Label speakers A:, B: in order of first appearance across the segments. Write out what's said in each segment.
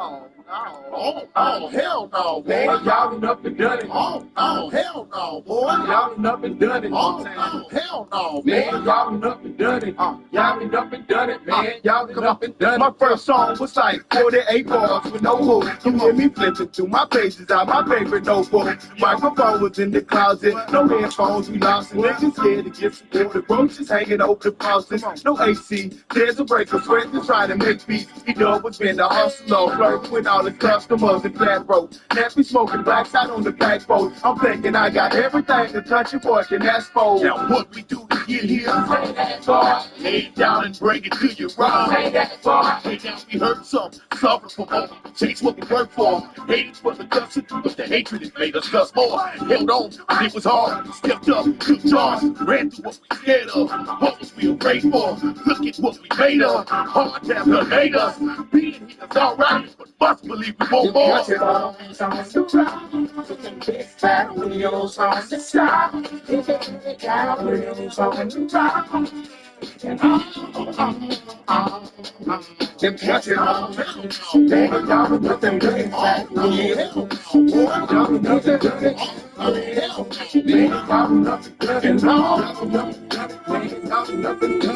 A: Oh, no. Oh, hell no, man. Y'all done up and done it. Oh, hell no, boy. Y'all done up and done it. Oh, hell no, man. Y'all done up and done it. Y'all done up and done it, man. Y'all done up and done it.
B: My first song was like 48 bars with no hook. You hear me flipping through my pages out my favorite notebook. Microphone was in the closet. No headphones, we lost it. Niggas scared to get some water. Roaches hanging over the faucets. No AC. There's a breaker. Sweat to try to make beats. He done was been the hustler. Flirt with all the customers and flat roads. Nappy smoking blacks out on the back boat. I'm thinking I got everything the country boy can ask for. Now what we do to get here? Say that bar. Lay down and break it to you wrong. Say that bar. Lay down, we heard some. Suffer for more. Chase what we work for. Hated for the guts, but the hatred has made us cuss more. Held on, it was hard. Stepped up, took charge. Ran through what we scared of. What was we afraid for? Look at what we made of. Hard times done made us. Being here is alright, but must believe we won't more.
A: On the ground, with them big fat wheels on the side. With them big fat wheels on the ground. And them catching on, baby, y'all with them big fat wheels. Y'all with them big fat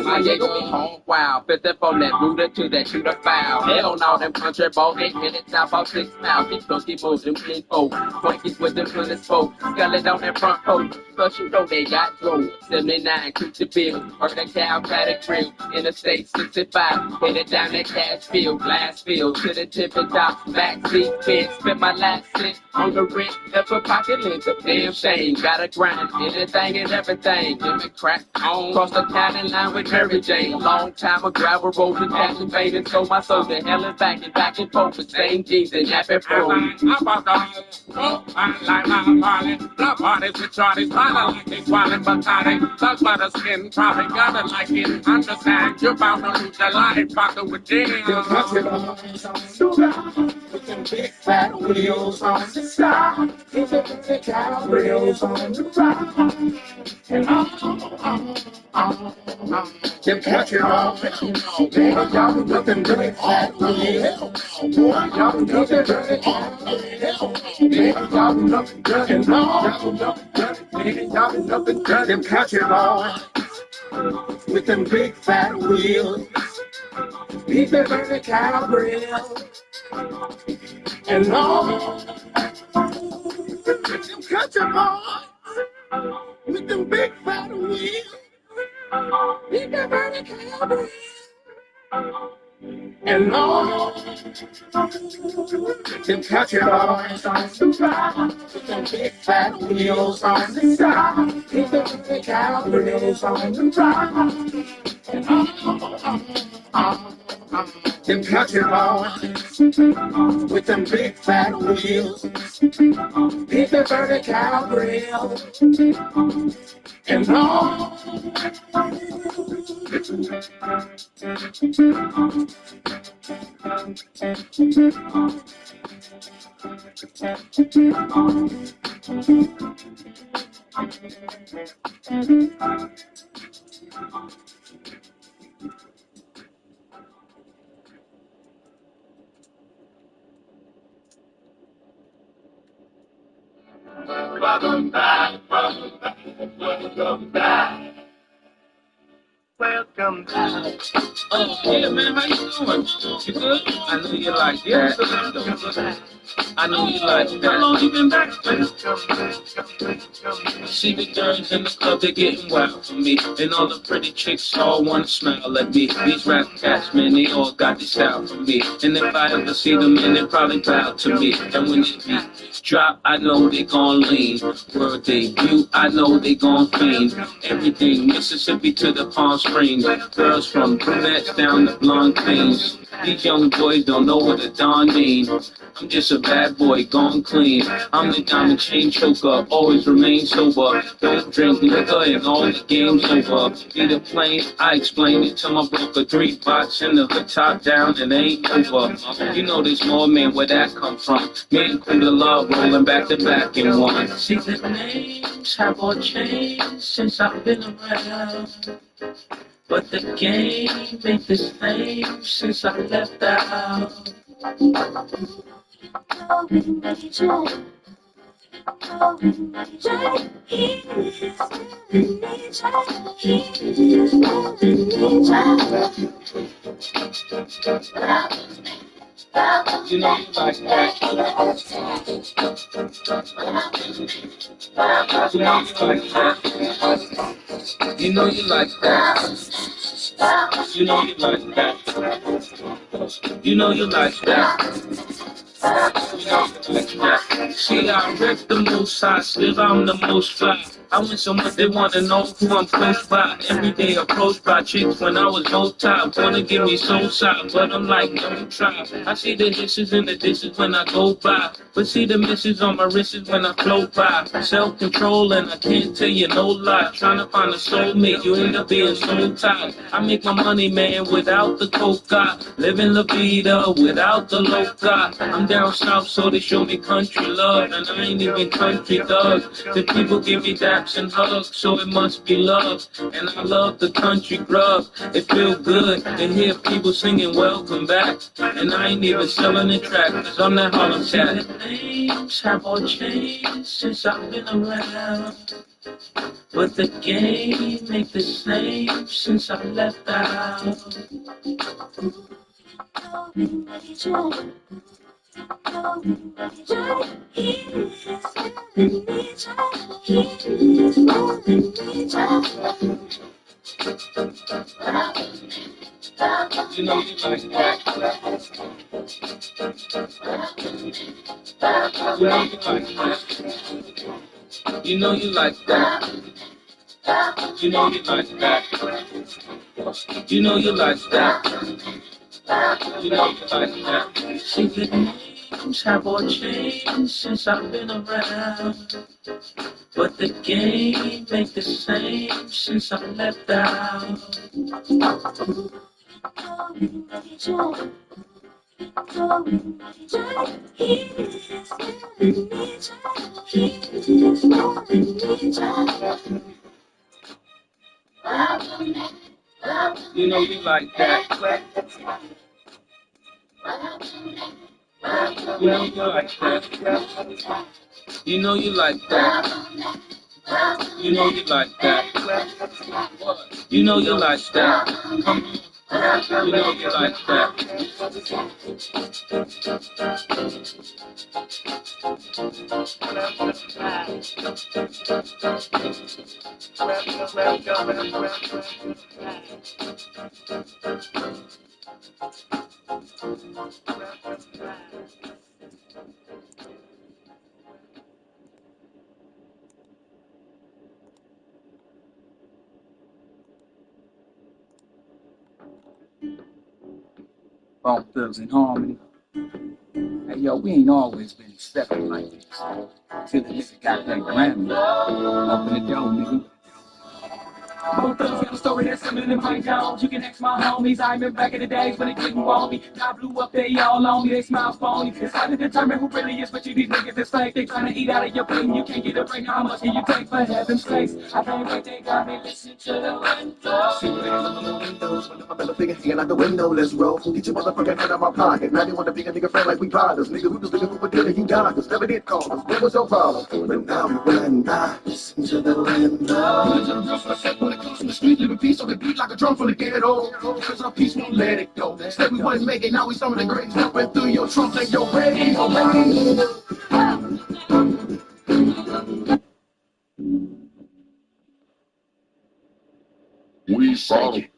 C: My Jago be home wild, 50 from that rooter to that shooter foul. Hell no, them country boys ain't minutes out about 6 miles. Keep funky moves, them clean folk. Funkies with them when it's folk. Skellet on that front coat. Cause you know they got drove. 79, keep the bill. Heard that cow paddock grill. Interstate 65. Headed down that cash field, glass field. To the tippy top, backseat bed. Spent my last cent on the rent. Left a pocket lint. Damn shame. Gotta grind anything and everything. Give me crack on. Cross the county line with Mary Jane. Long time a gravel road and captivated. So my soul the hell is back and forth with same jeans and happy pro.
D: I'm about to go. I like my Marley. Love parties with Charlie. Smiling like they swallowing Bacardi. Suck by the skin. Probably gotta like it. Understand. You're bound to lose your life. Fucker with jam.
A: With them big fat wheels on the side. With them big fat wheels on the ground. And them catching on, baby, y'all with them big fat wheels. Y'all with them big fat wheels. Baby, y'all with nothing done. And y'all with nothing done. Baby, y'all with nothing done. Them catching on with them big fat wheels. Beef and burger cow grill. And all them country boys with them big fat wheels. Beef and burger cow grill. And all them country boys on the ground with them big fat wheels on the side. Beef and burger cow grills on the ground. And all them country boys with them big fat wheels. Beef and burger cow grill. And all welcome back, welcome back, welcome back. Welcome back.
D: Oh, yeah, man, how you doing? You good? I know you like that. I know you like that. How long you been back, man? See the girls in the club, they're getting wild for me. And all the pretty chicks all wanna smile at me. These rap cats, man, they all got this style for me. And if I ever see them, man, they probably bow to me. And when they beat drop, I know they gon' lean. World debut, I know they gon' fiend. Everything, Mississippi to the Palm Springs. Girls from brunettes down to blonde queens. These young boys don't know what a Don mean. I'm just a bad boy, gone clean. I'm the diamond chain choker, always remain sober. Don't drink liquor and all the game's over. Be the plane, I explained it to my broker. 3 bots in the hood, top down, and ain't over. You know there's more, man, where that come from? Me and Queen of Love rolling back to back in one. See the names have all changed since I've been around. But the game ain't the same since I left the house. You know you like that. You know you like that. You know you like that. You know you like that. See, I rep the most high, still I'm the most fly. I went so much they wanna know who I'm close by. Every day approached by chicks when I was no top. Wanna give me soul side, but I'm like, don't try. I see the dishes in the dishes when I go by, but see the misses on my wrists when I float by. Self-control and I can't tell you no lie. Trying to find a soulmate, you end up being so tired. I make my money, man, without the coca. Living la vida without the loca. I'm down south, so they show me country love, and I ain't even country thug. The people give me daps and hugs, so it must be love. And I love the country grub. It feel good to hear people singing welcome back. And I ain't even selling the track, cause I'm that Harlem cat. The names have all changed since I've been around, but the game ain't the same since I left the house. You know you like that. You know you like that. You know you like that. You know you like that. You know you like that. See the names have all changed since I've been around, but the game ain't the same since I left the house. You know you like that. You know you like that. You know you like that. You know you like that. You know you like that. Come on. You know you like that.
E: Bone Thugs in Harmony. Hey, yo, we ain't always been stepping like this. Till the nigga got that Grammy. Open the door, nigga. Bone Thugs got a story that's similar to Mike Jones. You can ask my homies. I remember back in the days when they couldn't want me. I blew up, they all on me. They smile phony. It's hard to determine who really is, but you these niggas is fake. They trying to eat out of your plate and you can't get a break. Now how much can you take for heaven's sakes? I can't wait, they got me listening to the window.
B: My middle finger hanging out the window, let's roll. Get your motherfucking head out my pocket. Now they want to be a nigga friend like we brothers. Nigga, we was looking for a deal and you got us. Never did call us. What was your problem? But now when I listen to the window. When it comes from the street, living peace on the beat like a drum from the ghetto. Cause our peace won't let it go. Said we wouldn't make it, now we some of the greats. Jumping through your trunks and your radio.
A: We saw them.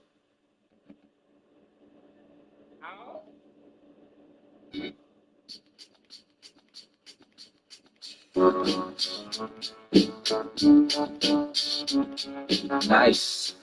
E: Nice.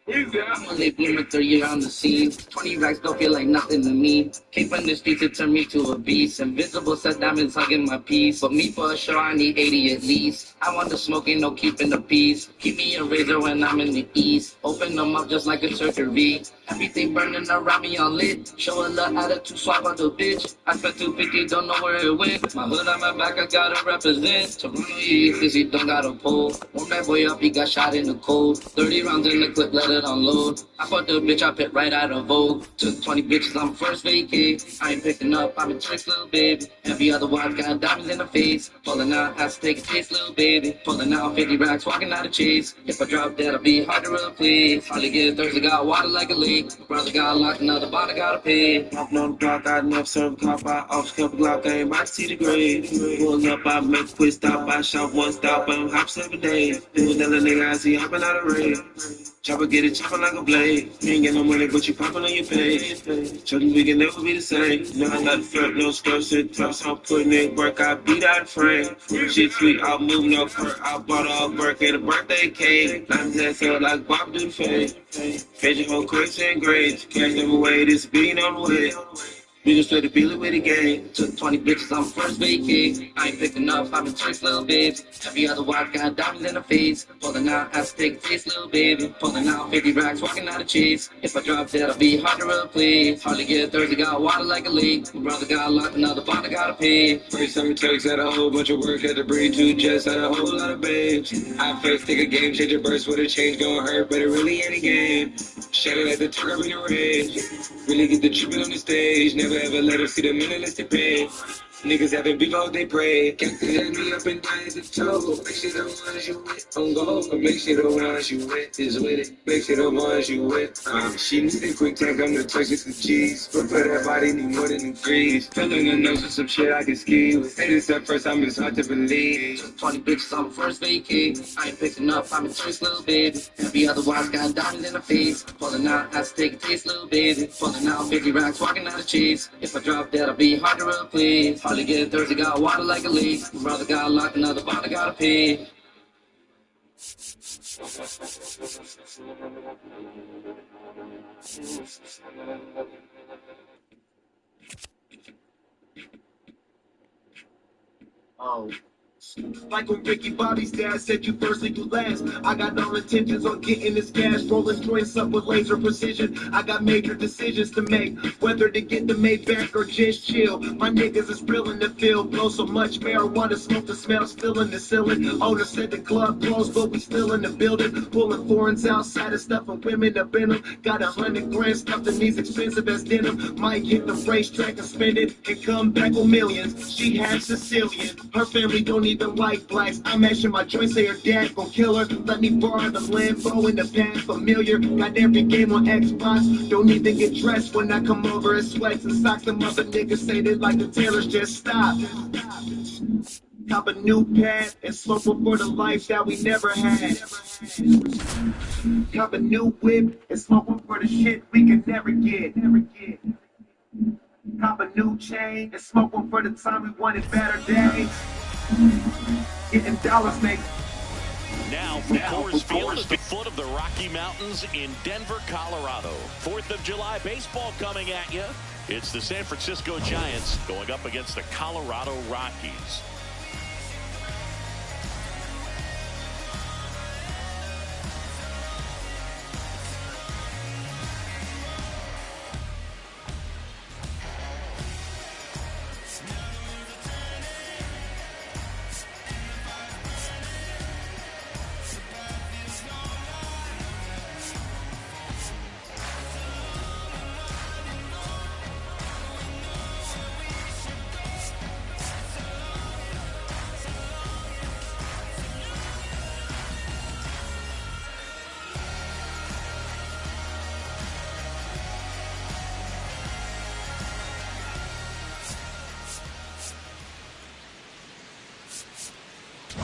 C: They blooming 3 years on the scene. 20 racks don't feel like nothing to me. Came from the streets to turn me to a beast. Invisible set diamonds hugging my piece. But me for a show, I need 80 at least. I want the smoke, ain't no keeping the peace. Keep me a razor when I'm in the east. Open them up just like a surgery. Everything burning around me on lit. Show a little attitude, swap out the bitch. I spent 250, don't know where it went. My hood on my back, I gotta represent. Toronto, he don't got a pull. Warm that boy up, he got shot in the cold. 30 rounds in the clip, let it unload. I fucked the bitch, I pit right out of Vogue. Took 20 bitches on first vacay. I ain't picking up, I'm a tricks, little baby. Every other wife got diamonds in the face. Pulling out, has to take a taste, little baby. Pulling out 50 racks, walking out of chase. If I drop that, I'll be hard to replace. Hardly get thirsty, got water like a lake. Brother got locked, another bottle gotta pay.
F: Hopping on the block, I never serve a cop. I off couple Glock, I ain't about to see the grade. Pull up, I make a quick stop. I shop one stop, I'm hop 7 days. Do another nigga I see hopping out of raid. Chopper get it chopping like a blade. You ain't get no money, but you popping on your page. Children, we can never be the same. No, I got the front, no skirts and tops. I'm putting in work, I beat out the frame. Shit sweet, I'll move no perk. I bought all work at a birthday cake. Lines that feel like Bob do the fade. Fed your whole crits and grades. Cash them away, this being on the way. We just straight to feel it with the game. Took 20 bitches on first vacay. I ain't picking up, I'm a tricks, little babes. Every other wife got diamonds in the face. Pulling out, has to take a taste, little baby. Pulling out 50 racks, walking out of chase. If I drop that, I'll be hard to replace. Hardly get thirsty, got water like a lake. My brother got locked, another bottle gotta pay. First time takes had a whole bunch of work, had to breathe 2 jets, had a whole lot of babes. I first think a game changer burst with a change gon' hurt, but it really ain't a game. Shadow at the turn up in the rage. Really get the trippin' on the stage. Never ever let them see the minute unless they pay. Niggas having beef all they pray. Can't hit me up and down at the toe. Make sure the ones you with on go. But make sure the ones you with is with it. Make sure the ones you with. She needs a quick tank, I'm the touch with the cheese. But for that body, need more than the grease. Filling the nose with some shit I can ski with. Say this at first, I'm just hard to believe.
C: Took 20 bitches on first vacay. I ain't picking up, I'm a tricks, little baby. Every other wife got diamonds in the face. Pulling out, has to take a taste, little baby. Pulling out 50 racks, walking out of chase. If I drop that, I'll be hard to replace. Hardly get thirsty, got water like a lake. My brother got locked, another bottle gotta pay.
B: Oh. Like when Ricky Bobby's dad said you first and you last. I got no intentions on getting this cash, rolling joints up with laser precision. I got major decisions to make, whether to get the Maybach or just chill. My niggas is real in the field, blow so much marijuana smoke, the smell still in the ceiling. Owner said the club closed, but we still in the building. Pulling foreigns outside and stuffing women up in them. Got 100 grand stuffed in these expensive as denim. Might hit the racetrack and spend it and come back with millions. She had Sicilian, her family don't even like blacks. I'm mashing my joints, say her dad gon' kill her. Let me borrow the Lambo in the past, familiar. Got every game on Xbox. Don't even get dressed when I come over in sweats and socks. Them other niggas say they like the Taylors, just stop. Cop a new pad and smoke one for the life that we never had. Cop a new whip and smoke one for the shit we can never get. Cop a new chain and smoke one for the time we wanted better days. Getting dollars, nigga.
G: Now from Coors Field at the foot of the Rocky Mountains in Denver, Colorado. 4th of July baseball coming at you. It's the San Francisco Giants going up against the Colorado Rockies.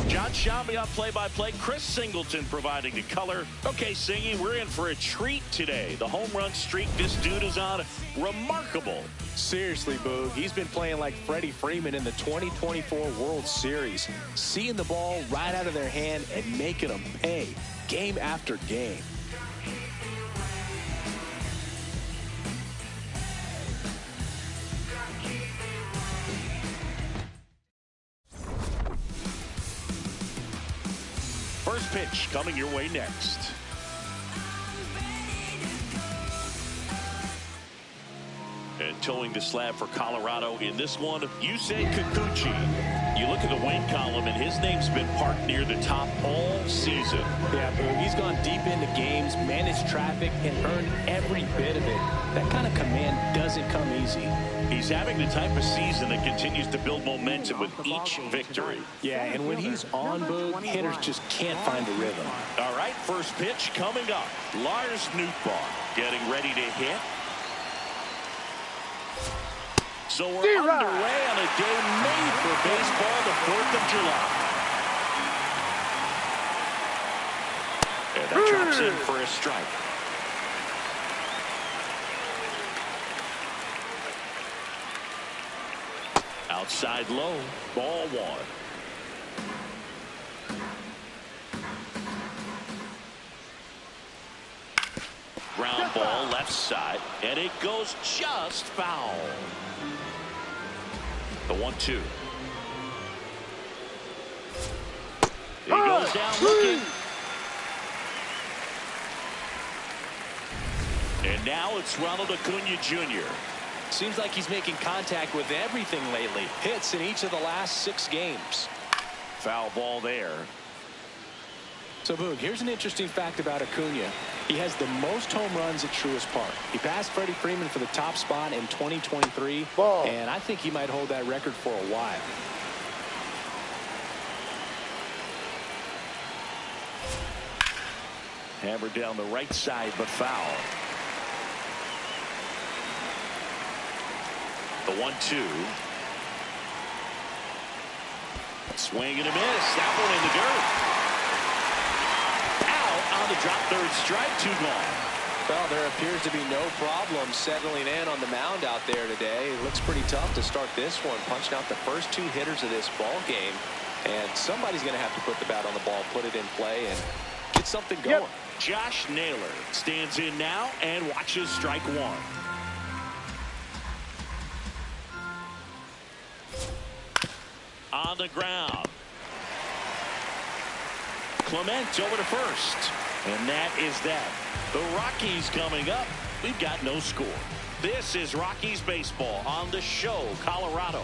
G: John Shambi on play-by-play. Chris Singleton providing the color. Okay, Singy, we're in for a treat today. The home run streak this dude is on, remarkable.
H: Seriously, Boog, he's been playing like Freddie Freeman in the 2024 World Series, seeing the ball right out of their hand and making them pay. game after game.
G: First pitch coming your way next. And towing the slab for Colorado in this one, Yusei Kikuchi. You look at the win column, and his name's been parked near the top all season.
H: Yeah, Boog, he's gone deep into games, managed traffic, and earned every bit of it. That kind of command doesn't come easy.
G: He's having the type of season that continues to build momentum with each victory.
H: Yeah, and when he's on, Boog, hitters just can't find a rhythm.
G: All right, first pitch coming up. Lars Nootbaar getting ready to hit. So we're underway on a day made for baseball, the 4th of July. And that drops in for a strike. Outside low, ball 1. Ground ball left side, and it goes just foul. The 1-2. He goes down looking. And now it's Ronald Acuna Jr.
H: Seems like he's making contact with everything lately. Hits in each of the last 6 games.
G: Foul ball there.
H: So, Boog, here's an interesting fact about Acuna. He has the most home runs at Truist Park. He passed Freddie Freeman for the top spot in 2023, and I think he might hold that record for a while.
G: Hammered down the right side, but foul. The 1-2. Swing and a miss. That one in the dirt. On the drop, third strike, 2 gone.
H: Well, there appears to be no problem settling in on the mound out there today. It looks pretty tough to start this one, punching out the first 2 hitters of this ball game. And somebody's going to have to put the bat on the ball, put it in play, and get something going.
G: Yep. Josh Naylor stands in now and watches strike 1. On the ground. Clement over to first. And that is that. The Rockies coming up. We've got no score. This is Rockies baseball on the show, Colorado.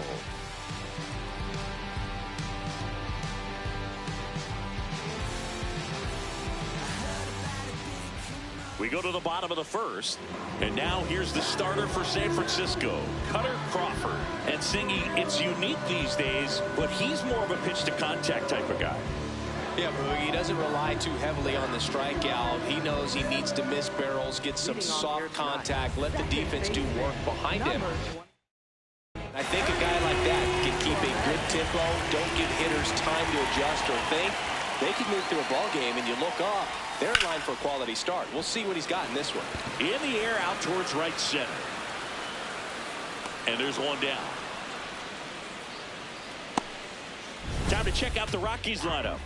G: We go to the bottom of the first. And now here's the starter for San Francisco, Cutter Crawford. And Singy, it's unique these days, but he's more of a pitch-to-contact type of guy.
H: Yeah, Boog, he doesn't rely too heavily on the strikeout. He knows he needs to miss barrels, get some soft contact, let the defense do work behind him. I think a guy like that can keep a good tempo, don't give hitters time to adjust or think. They can move through a ball game, and you look up, they're in line for a quality start. We'll see what he's got in this one.
G: In the air, out towards right center. And there's one down. Time to check out the Rockies lineup.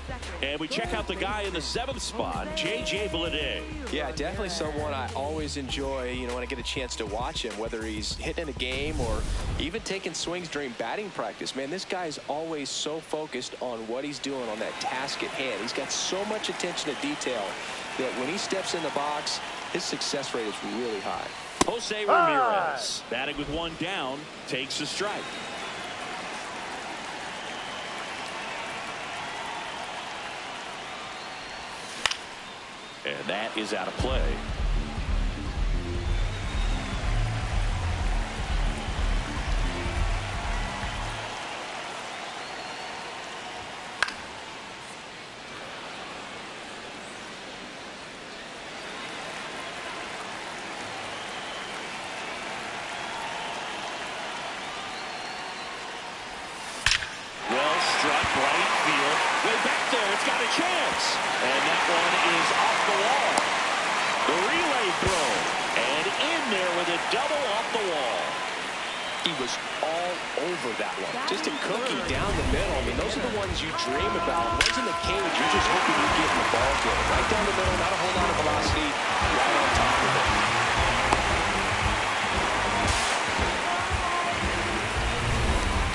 G: And we check out the guy in the 7th spot, J.J. Bleday.
H: Yeah, definitely someone I always enjoy, when I get a chance to watch him, whether he's hitting in a game or even taking swings during batting practice. Man, this guy's always so focused on what he's doing on that task at hand. He's got so much attention to detail that when he steps in the box, his success rate is really high.
G: Jose Ramirez, batting with 1 down, takes a strike. And that is out of play. Well struck right field. Way back there, it's got a chance. And that one is off the wall. The relay throw. And in there with a double off the wall.
H: He was all over that one. Just a cookie down the middle. I mean, those are the ones you dream about. Ones in the cage, you're just hoping you get in the ball game. Right down the middle, not a whole lot of velocity, right on top of it.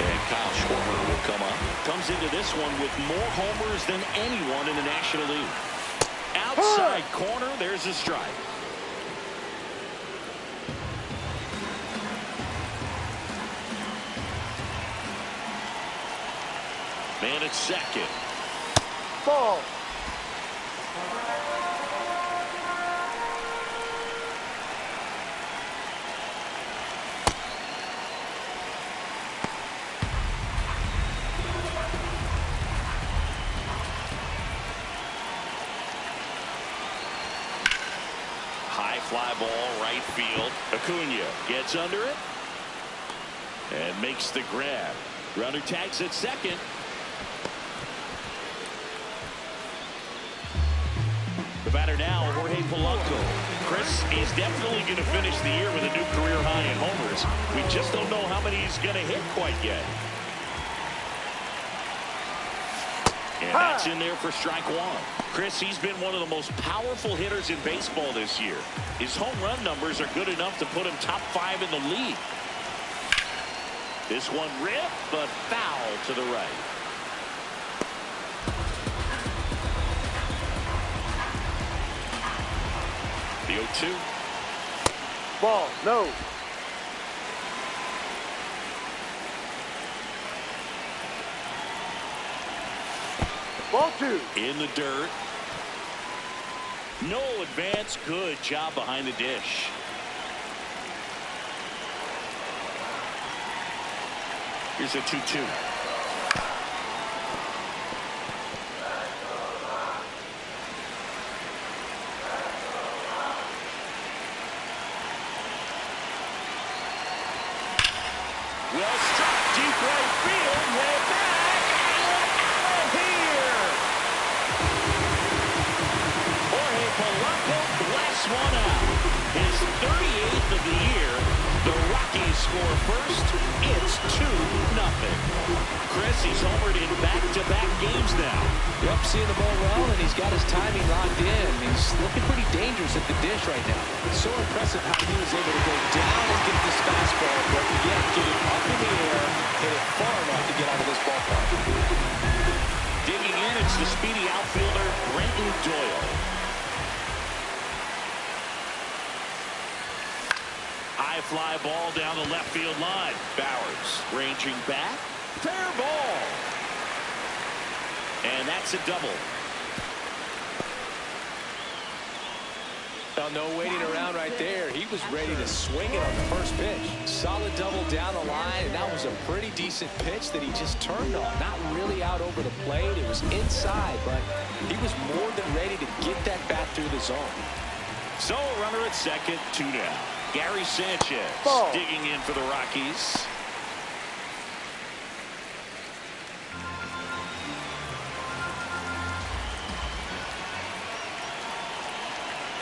G: And Kyle Schwarber will come up. Comes into this one with more homers than anyone in the National League. Outside corner, there's a strike. Man at second.
B: Ball.
G: High fly ball, right field. Acuna gets under it and makes the grab. Runner tags at second. The batter now, Jorge Polanco. Chris, he's definitely going to finish the year with a new career high in homers. We just don't know how many he's going to hit quite yet. And that's in there for strike one. Chris, he's been one of the most powerful hitters in baseball this year. His home run numbers are good enough to put him top 5 in the league. This one ripped, but foul to the right. The 0-2.
B: Ball. No. Ball 2.
G: In the dirt. No advance. Good job behind the dish. Here's a 2-2. Well struck, deep right field, way back, and out of here. Jorge Polanco blasts one out. His 38th of the year. The Rockies score first. It's 2-0. Chris, he's homered in back-to-back games now.
H: Yep, seeing the ball well, and he's got his timing locked in. He's looking pretty dangerous at the dish right now. It's so impressive how he was able to go down and get this fastball, but yet get it up in the air, hit it far enough to get out of this ballpark.
G: Digging in, it's the speedy outfielder, Brenton Doyle. High fly ball down the left field line. Bowers ranging back. Fair ball. And that's a double.
H: Well, no waiting around right there. He was ready to swing it on the first pitch. Solid double down the line, and that was a pretty decent pitch that he just turned on. Not really out over the plate. It was inside, but he was more than ready to get that bat through the zone.
G: So, runner at second, 2 down. Gary Sanchez digging in for the Rockies.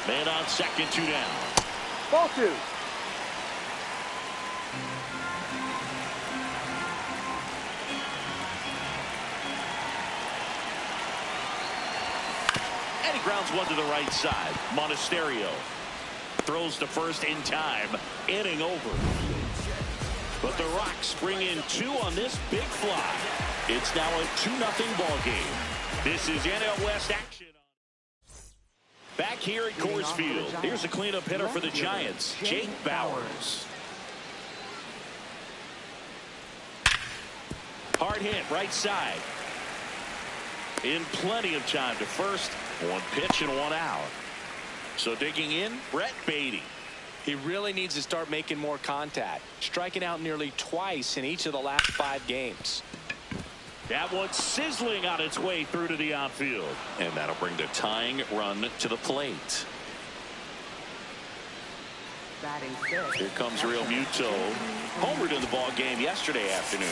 G: Man on second, 2 down.
B: Ball 2.
G: And he grounds one to the right side. Monasterio throws to first in time. Inning over. But the Rocks bring in 2 on this big fly. It's now a 2-0 ball game. This is NL West action. Back here at Coors Field, here's a cleanup hitter for the Giants, Jake Bowers. Hard hit, right side. In plenty of time to first. 1 pitch and 1 out. So digging in, Brett Beatty.
H: He really needs to start making more contact. Striking out nearly twice in each of the last 5 games.
G: That one's sizzling on its way through to the outfield. And that'll bring the tying run to the plate. Here comes Real Muto. Homered in the ball game yesterday afternoon.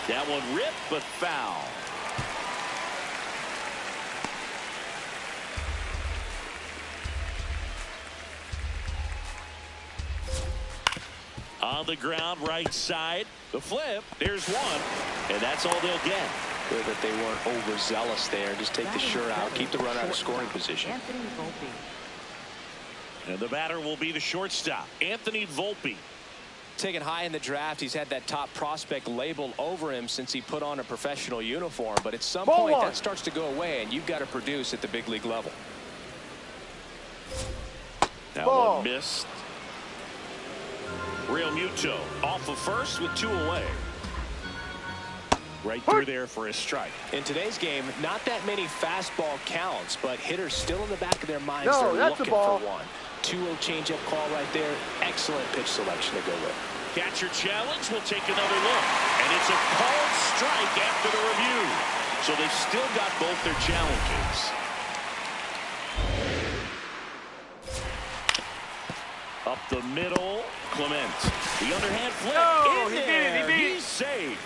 G: That one ripped, but foul. On the ground, right side. The flip. There's one. And that's all they'll get.
H: Good that they weren't overzealous there. Just take the shirt out. Keep the runner out of scoring position.
G: And the batter will be the shortstop, Anthony Volpe.
H: Taken high in the draft, he's had that top prospect label over him since he put on a professional uniform. But at some point, that starts to go away, and you've got to produce at the big league level.
G: That one missed. Real Muto off of first with 2 away. Right through there for a strike.
H: In today's game, not that many fastball counts, but hitters still in the back of their minds are looking for one. 2-0 changeup call right there. Excellent pitch selection to go with.
G: Catcher challenge. We'll take another look. And it's a called strike after the review. So they've still got both their challenges. Up the middle, Clement. The underhand flip.
B: No,
G: he did it. He's safe.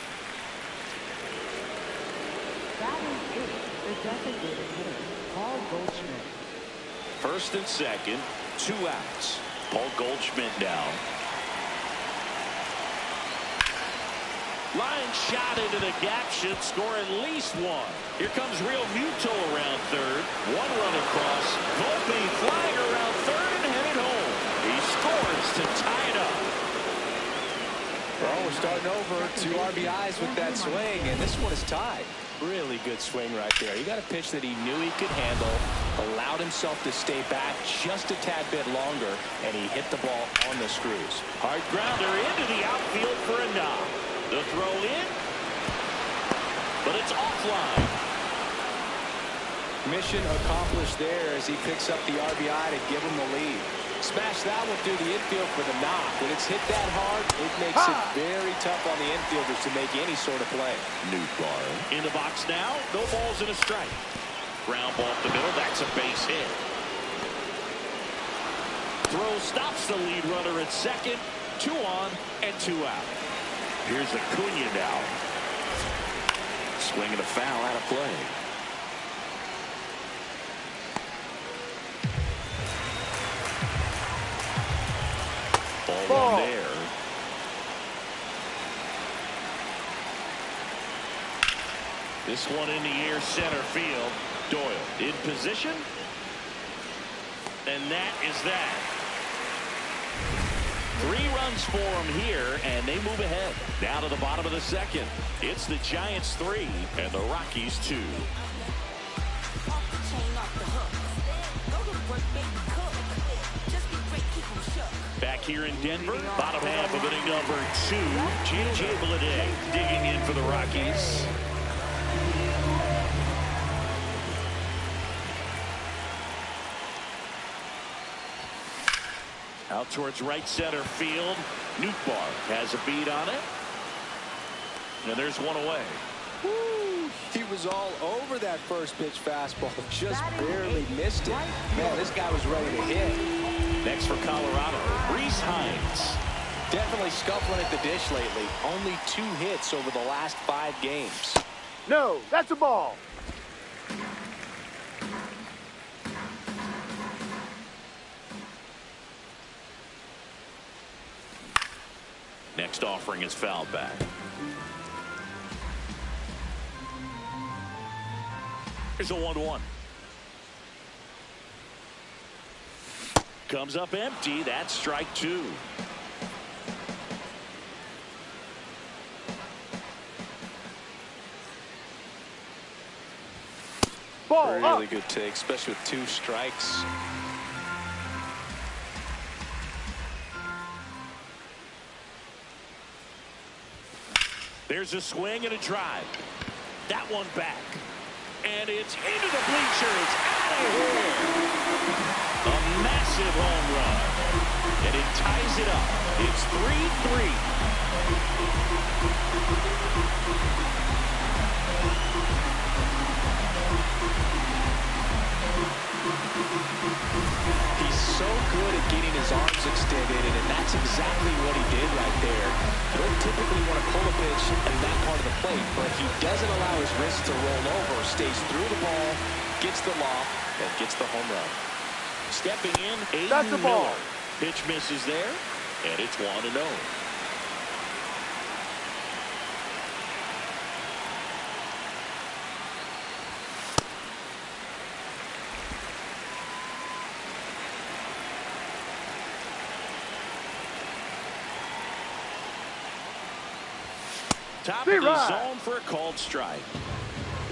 I: The designated hitter, Paul Goldschmidt.
G: First and second, 2 outs. Paul Goldschmidt down. Line shot into the gap should score at least 1. Here comes Real Muto around third. 1 run across. Volpe flying around third and headed home. He scores to tie it up.
H: Well, we're starting over. 2 RBIs with that swing, and this one is tied. Really good swing right there. He got a pitch that he knew he could handle, allowed himself to stay back just a tad bit longer, and he hit the ball on the screws.
G: Hard grounder into the outfield for a knock. The throw in, but it's offline.
H: Mission accomplished there as he picks up the RBI to give him the lead. Smash that one through the infield for the knock. When it's hit that hard, it makes it very tough on the infielders to make any sort of play.
G: Newbar in the box now. No balls and a strike. Ground ball up the middle. That's a base hit. Throw stops the lead runner at second. 2 on and 2 out. Here's Acuna now. Swinging a foul out of play. Ball one there. This one in the air, center field. Doyle in position. And that is that. 3 runs for them here, and they move ahead. Down to the bottom of the second. It's the Giants 3 and the Rockies 2. Back here in Denver, bottom half of inning number 2. J.J. Bleday digging in for the Rockies. Out towards right center field. Newbar has a beat on it. And there's 1 away.
H: Woo! He was all over that first pitch fastball. Just barely missed it. Man, this guy was ready to hit.
G: Next for Colorado, Reese Hines.
H: Definitely scuffling at the dish lately. Only 2 hits over the last 5 games.
B: No, that's a ball.
G: Next offering is fouled back. Here's a 1-1. Comes up empty. That's strike 2.
B: Ball
H: really
B: up.
H: good take, especially with 2 strikes.
G: There's a swing and a drive. That one back. And it's into the bleachers. Out of here. A massive home run. And it ties it up. It's 3-3.
H: He's so good at getting his arms extended, and that's exactly what he did right there. You don't typically want to pull a pitch in that part of the plate, but he doesn't allow his wrist to roll over, stays through the ball, gets the loft, and gets the home run.
G: Stepping in,
B: That's the ball.
G: Pitch misses there, and it's 1-0. top of the zone for a called strike.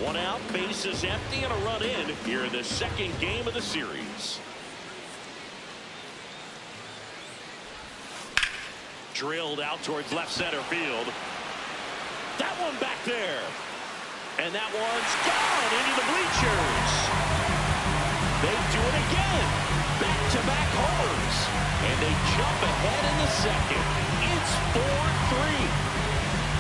G: One out, base is empty, and a run in here in the second game of the series. Drilled out towards left center field. That one back there. And that one's gone into the bleachers. They do it again. Back-to-back homers. And they jump ahead in the second. It's 4-3.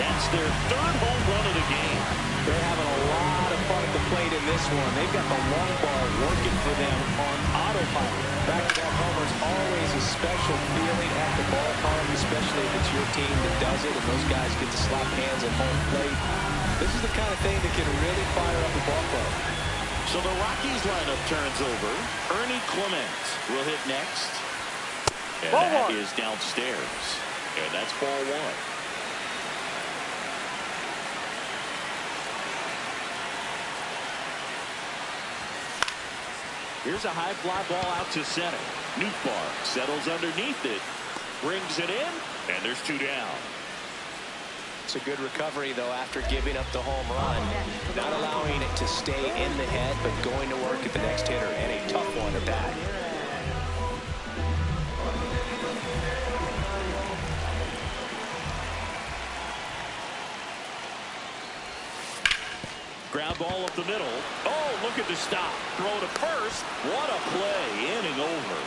G: That's their third home run of the game.
H: They're having a lot of fun at the plate in this one. They've got the long ball working for them on autopilot. Back-to-back homers, always a special feeling at the ballpark, especially if it's your team that does it and those guys get to slap hands at home plate. This is the kind of thing that can really fire up a ball club.
G: So the Rockies lineup turns over. Ernie Clement will hit next. And that is downstairs. And that's ball one. Here's a high fly ball out to center. Nootbaar settles underneath it, brings it in, and there's two down.
H: It's a good recovery, though, after giving up the home run. Not allowing it to stay in the head, but going to work at the next hitter, and a tough one at that.
G: Ground ball up the middle. Oh, look at the stop. Throw to first. What a play. Inning over.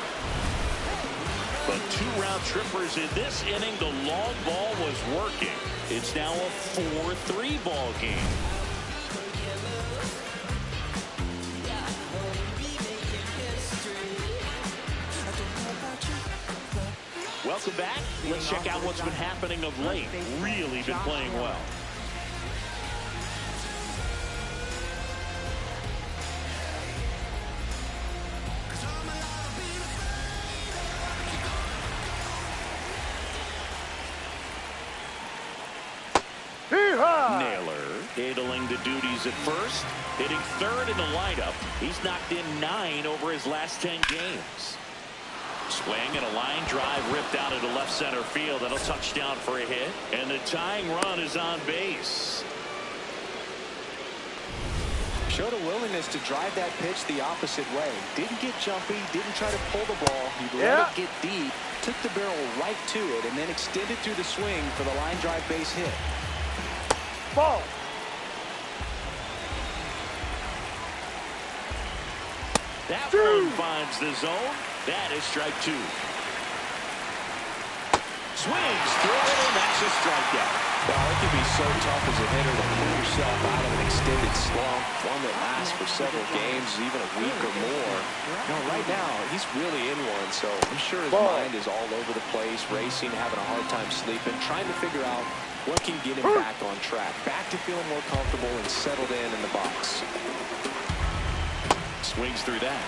G: But two round trippers in this inning. The long ball was working. It's now a 4-3 ball game. Welcome back. Let's check out what's been happening of late. Really been playing well. Naylor handling the duties at first, hitting third in the lineup. He's knocked in 9 over his last 10 games. Swing and a line drive ripped out into left center field. That'll touch down for a hit, and the tying run is on base.
H: Showed a willingness to drive that pitch the opposite way. Didn't get jumpy, didn't try to pull the ball. He let it get deep, took the barrel right to it, and then extended through the swing for the line drive base hit.
B: Ball.
G: That one finds the zone. That is strike 2. Swings through it, and that's a strikeout.
H: Well, it can be so tough as a hitter to pull yourself out of an extended slump, one that lasts for several games, even a week or more. You know, right now, he's really in one, so I'm sure his mind is all over the place, racing, having a hard time sleeping, trying to figure out what can get him back on track, back to feeling more comfortable and settled in the box.
G: Swings through that.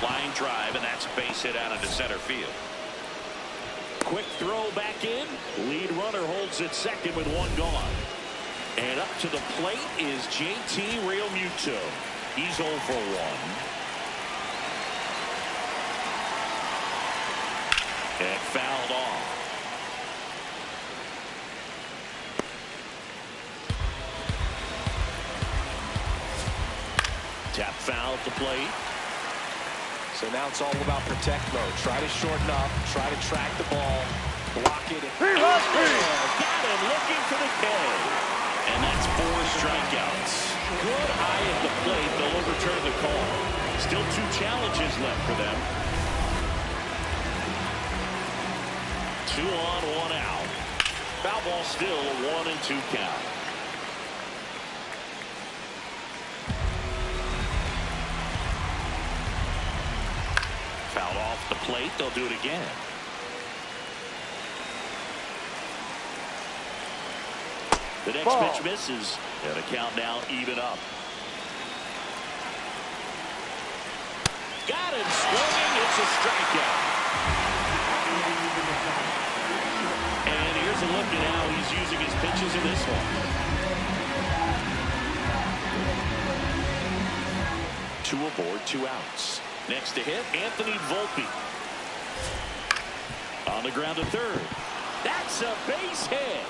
G: Line drive, and that's a base hit out into center field. Quick throw back in. Lead runner holds at second with one gone. And up to the plate is JT Realmuto. He's 0 for 1. And fouled off. Tap foul at the plate.
H: So now it's all about protect mode. Try to shorten up, try to track the ball, block it.
G: Got him looking for the K. And that's 4 strikeouts. Good eye at the plate. They'll overturn the call. Still 2 challenges left for them. 2 on, 1 out. Foul ball still a 1-2 count. Fouled off the plate. They'll do it again. The next pitch misses. And the count now even up. Got him swinging. It's a strikeout. And here's a look at how he's using his pitches in this one. 2 aboard, 2 outs. Next to hit, Anthony Volpe. On the ground to third. That's a base hit.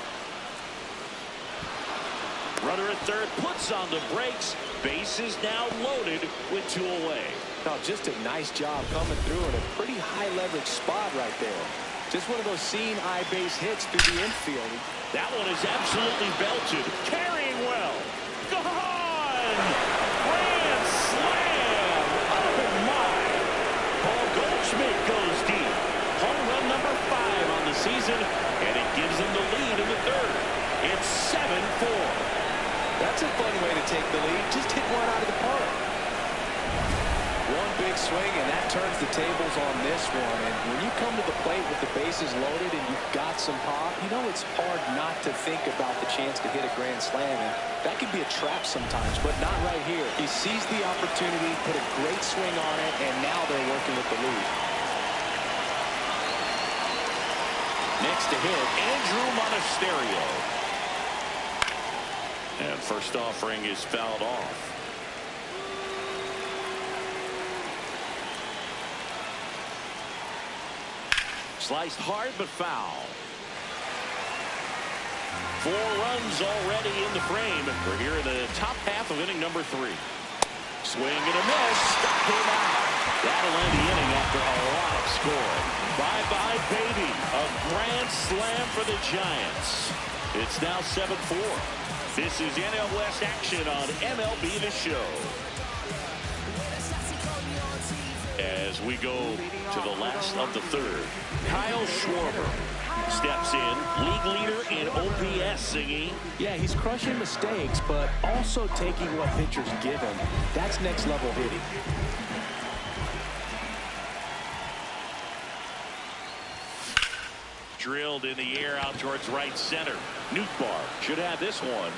G: Runner at third puts on the brakes. Base is now loaded with 2 away.
H: Now, just a nice job coming through in a pretty high leverage spot right there. Just one of those seeing eye base hits through the infield.
G: That one is absolutely belted. Carrying well. Gone! Grand slam! Oh, my! Paul Goldschmidt goes deep. Home run number 5 on the season, and it gives him the lead in the third. It's 7-4.
H: That's a fun way to take the lead. Just hit one out of the park. One big swing, and that turns the tables on this one. And when you come to the plate with the bases loaded and you've got some pop, you know it's hard not to think about the chance to hit a grand slam. And that could be a trap sometimes, but not right here. He sees the opportunity, put a great swing on it, and now they're working with the lead.
G: Next to hit, Andrew Monasterio. And first offering is fouled off. Sliced hard but foul. 4 runs already in the frame. We're here in the top half of inning number 3. Swing and a miss. Struck him out. That'll end the inning after a lot of scoring. Bye-bye, baby. A grand slam for the Giants. It's now 7-4. This is NL West action on MLB The Show. As we go to the last of the third, Kyle Schwarber steps in, league leader in OPS, singing.
H: Yeah, he's crushing mistakes, but also taking what pitchers give him. That's next level hitting.
G: Drilled in the air out towards right center. Nootbaar should have this one.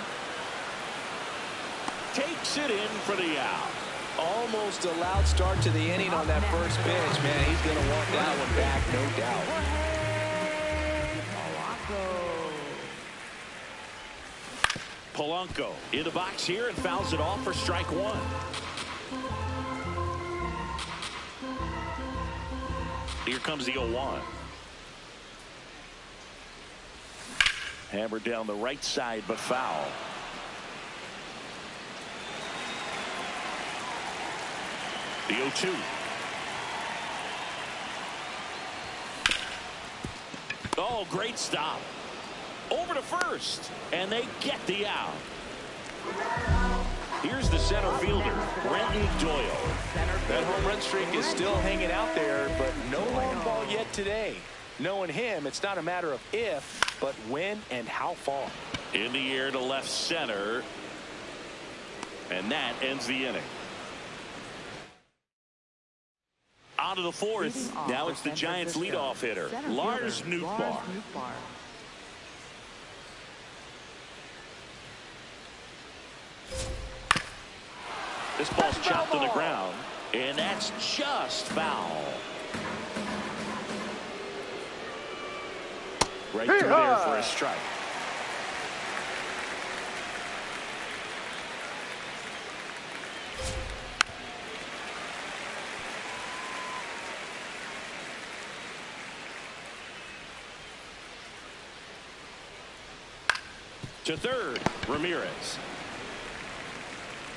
G: Takes it in for the out.
H: Almost a loud start to the inning on that first pitch, man. He's going to want that one back, no doubt.
G: Polanco in the box here and fouls it off for strike 1. Here comes the 0-1. Hammered down the right side, but foul. The 0-2. Oh, great stop. Over to first, and they get the out. Here's the center fielder, Brenton Doyle.
H: That home run streak is still hanging out there, but no long ball yet today. Knowing him, it's not a matter of if, but when and how far.
G: In the air to left center, and that ends the inning. On to the fourth. Now it's the Giants' leadoff hitter, Lars Nootbaar. This ball's chopped on the ground, and that's just foul. Right through there for a strike. To third, Ramirez.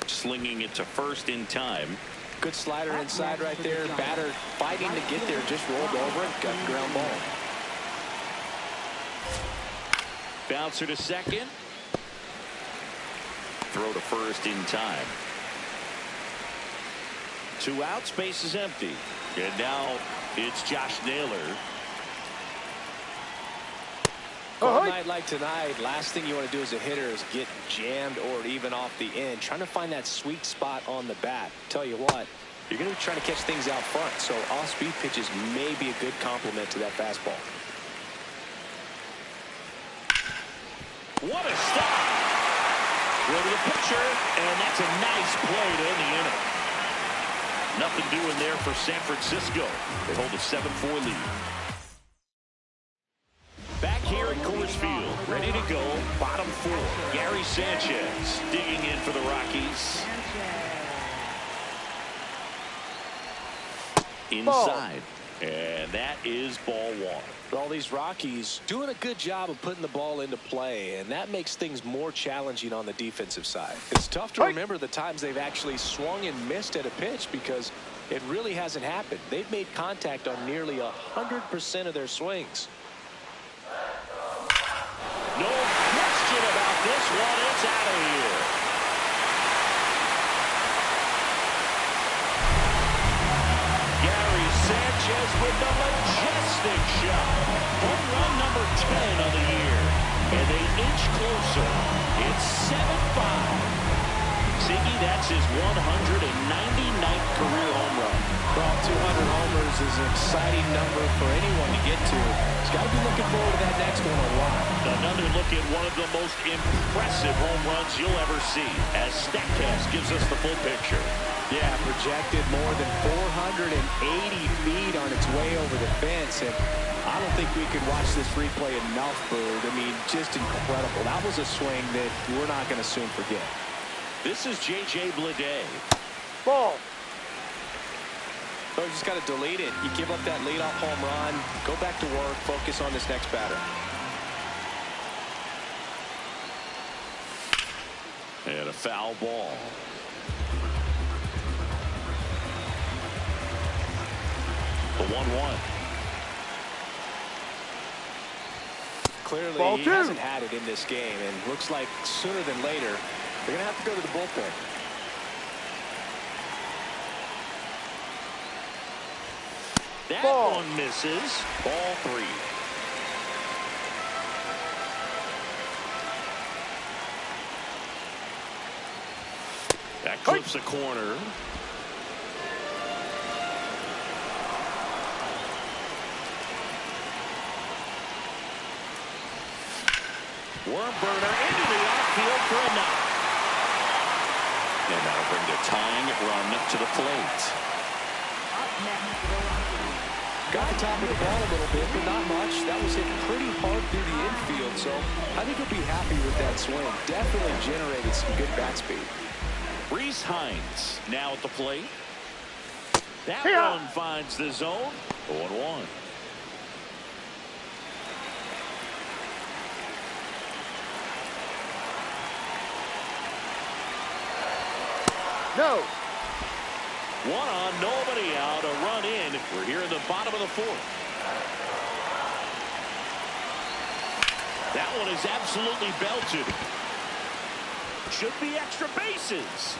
G: Slinging it to first in time.
H: Good slider inside right there. Batter fighting to get there. Just rolled over it. Got the ground ball.
G: Bouncer to second. Throw to first in time. 2 outs, base is empty. And now it's Josh Naylor.
H: On a night like tonight, last thing you want to do as a hitter is get jammed or even off the end. Trying to find that sweet spot on the bat. Tell you what, you're going to be trying to catch things out front, so off-speed pitches may be a good complement to that fastball.
G: What a stop! Go to the pitcher, and that's a nice play to end the inning. Nothing doing there for San Francisco. They hold a 7-4 lead. Back here at Coors Field, ready to go, bottom 4. Gary Sanchez digging in for the Rockies. Inside. And that is ball one.
H: Well, these Rockies doing a good job of putting the ball into play, and that makes things more challenging on the defensive side. It's tough to remember the times they've actually swung and missed at a pitch because it really hasn't happened. They've made contact on nearly 100% of their swings.
G: No question about this one. It's out of here. Gary Sanchez with the majestic shot. Home run number 10 of the year. And they inch closer. It's 7-5. Ziggy, that's his 199th career home run.
H: Well, 200 homers is an exciting number for anyone to get to. He's got to be looking forward to that next one a lot.
G: Another look at one of the most impressive home runs you'll ever see as StatCast gives us the full picture.
H: Yeah, projected more than 480 feet on its way over the fence, and I don't think we could watch this replay enough, Bird. I mean, just incredible. That was a swing that we're not going to soon forget.
G: This is J.J. Bleday.
B: Ball.
H: So you just got to delete it. You give up that leadoff home run, go back to work, focus on this next batter.
G: And a foul ball. The 1-1.
H: Clearly, he hasn't had it in this game, and looks like sooner than later, they're going to have to go to the bullpen.
G: That one misses. Ball 3. That clips a corner. Worm burner into the outfield for a knock. And that'll bring the tying run to the plate.
H: Got the top of the ball a little bit, but not much. That was hit pretty hard through the infield, so I think he'll be happy with that swing. Definitely generated some good bat speed.
G: Reese Hines now at the plate. That one finds the zone. 0-1.
B: No.
G: One on, nobody out, a run in. We're here in the bottom of the 4th. That one is absolutely belted. Should be extra bases.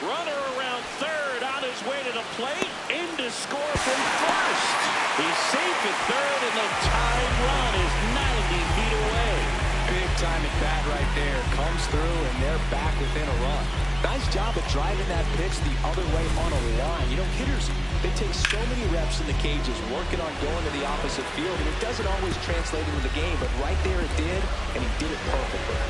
G: Runner around third, on his way to the plate, in to score from first. He's safe at third, and the tying run is 90 feet away.
H: Big time at bat right there. Comes through, and they're back within a run. Nice job of driving that pitch the other way on a line. You know, hitters, they take so many reps in the cages, working on going to the opposite field, and it doesn't always translate into the game, but right there it did, and he did it perfectly.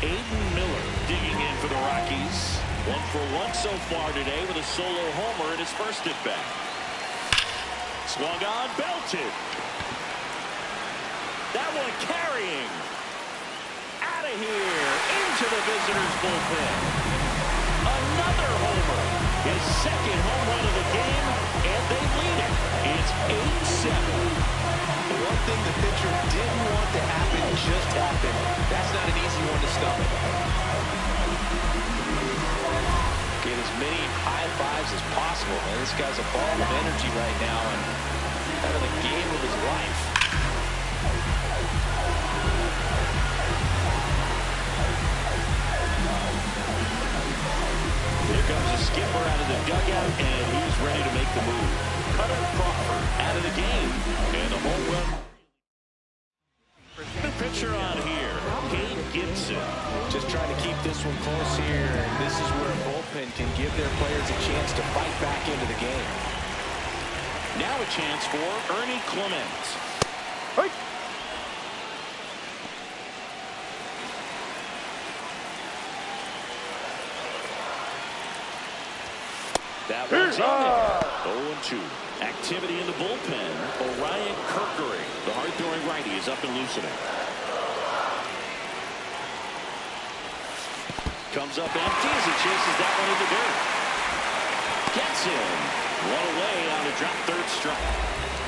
G: Aiden Miller digging in for the Rockies. 1 for 1 so far today with a solo homer in his first at bat. Swung on, belted. That one carrying. Out of here. Into the visitors' bullpen. Another homer. His second home run of the game, and they lead it. It's 8-7.
H: The one thing the pitcher didn't want to happen just happened. That's not an easy one to stomach. Get as many high fives as possible, man. This guy's a ball of energy right now and having the game of his life.
G: Here comes the skipper out of the dugout, and he's ready to make the move. Cutter Crawford out of the game, and the home run. The pitcher on here, Cade Gibson.
H: Just trying to keep this one close here, and this is where a bullpen can give their players a chance to fight back into the game.
G: Now a chance for Ernie Clement.
B: Hey.
G: That one's in there. 0-2. Activity in the bullpen. Orion Kirkering, the hard-throwing righty, is up and loosening. comes up empty as he chases that one in the dirt. Gets him. One away on a drop third strike.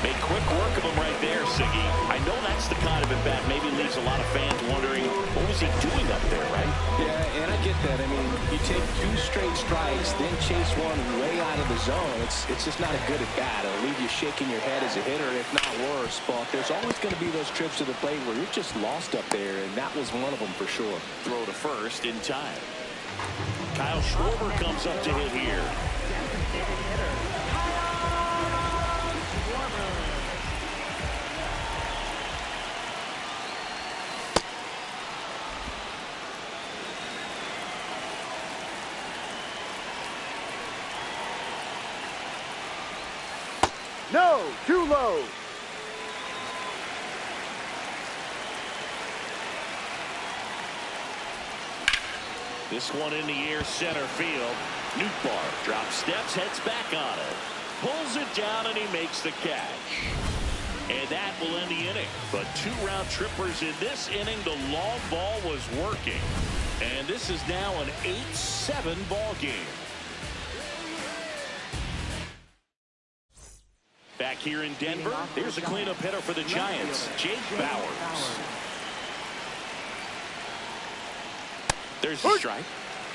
G: Made quick work of him right there, Siggy. I know that's the kind of at-bat maybe leaves a lot of fans wondering, what was he doing up there, right?
H: Yeah, and I get that. I mean, you take 2 straight strikes, then chase one way out of the zone. It's just not a good at-bat. It'll leave you shaking your head as a hitter, if not worse. But there's always going to be those trips to the plate where you're just lost up there, and that was one of them for sure.
G: Throw to first in time. Kyle Schwarber comes up to hit here.
B: No, too low.
G: This one in the air, center field. Nootbaar drops steps, heads back on it. Pulls it down, and he makes the catch. And that will end the inning. But 2 round trippers in this inning. The long ball was working. And this is now an 8-7 ball game. Back here in Denver, here's a cleanup hitter for the Giants, Jake Bauers. There's the strike.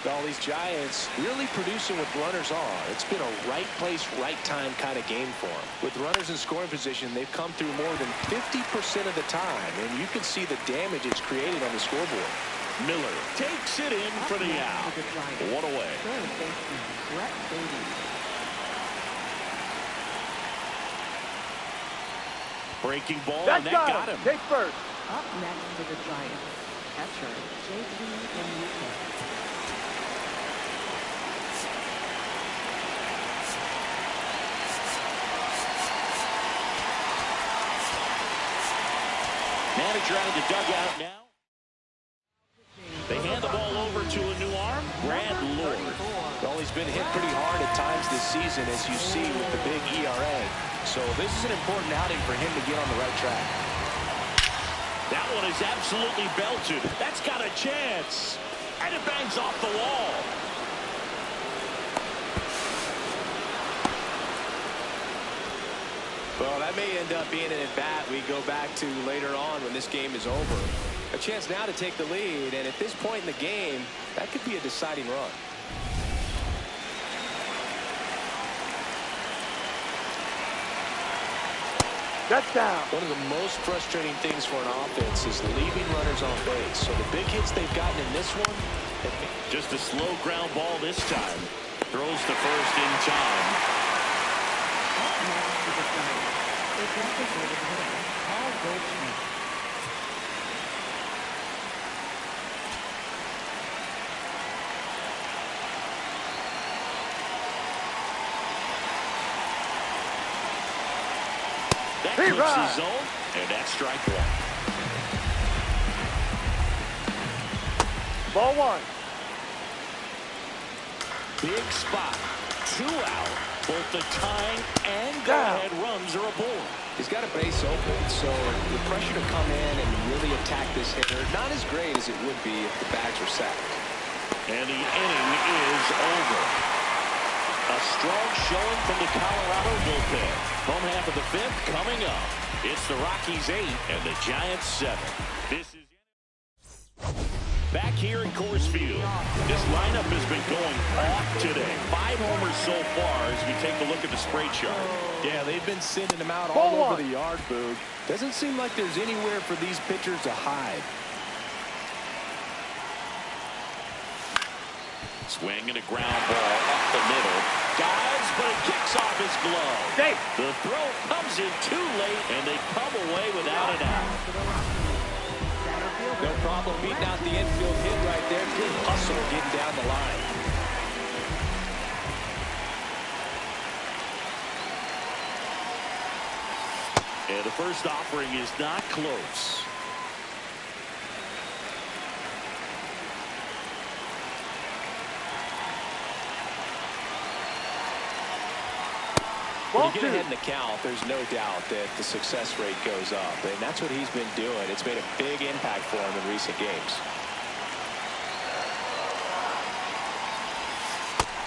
H: All these Giants really producing with runners on. It's been a right place, right time kind of game for them. With runners in scoring position, they've come through more than 50% of the time, and you can see the damage it's created on the scoreboard.
G: Miller takes it in for the out. One away. Breaking ball, and that got him.
B: Take first.
I: Up next to the Giants, catcher J.T. Enrique.
G: Manager out of the dugout now. They hand the ball over to a new arm, Brad Lord.
H: Well, he's been hit pretty hard at times this season, as you see with the big ERA. So this is an important outing for him to get on the right track.
G: That one is absolutely belted. That's got a chance. And it bangs off the wall.
H: Well, that may end up being an at-bat we go back to later on when this game is over. A chance now to take the lead, and at this point in the game, that could be a deciding run.
B: That's down.
H: One of the most frustrating things for an offense is leaving runners on base. So the big hits they've gotten in this one.
G: Just a slow ground ball this time. Throws to first in time. That clips the zone, and that's strike one.
B: Ball one.
G: Big spot. 2 out. Both the tying and go-ahead runs are aboard.
H: He's got a base open, so the pressure to come in and really attack this hitter, not as great as it would be if the bags were sacked.
G: And the inning is over. A strong showing from the Colorado bullpen. Home half of the 5th coming up. It's the Rockies 8 and the Giants 7. This is back here in Coors Field. This lineup has been going off today. 5 homers so far as we take a look at the spray chart.
H: Yeah, they've been sending them out all over the yard, Boog. Doesn't seem like there's anywhere for these pitchers to hide.
G: Swing and a ground ball up the middle. Dives, but it kicks off his glove. The throw comes in too late, and they come away without an out.
H: No problem beating out the infield hit right there. Good hustle getting down the line.
G: And the first offering is not close.
H: When you get ahead in the count, there's no doubt that the success rate goes up, and that's what he's been doing. It's made a big impact for him in recent games.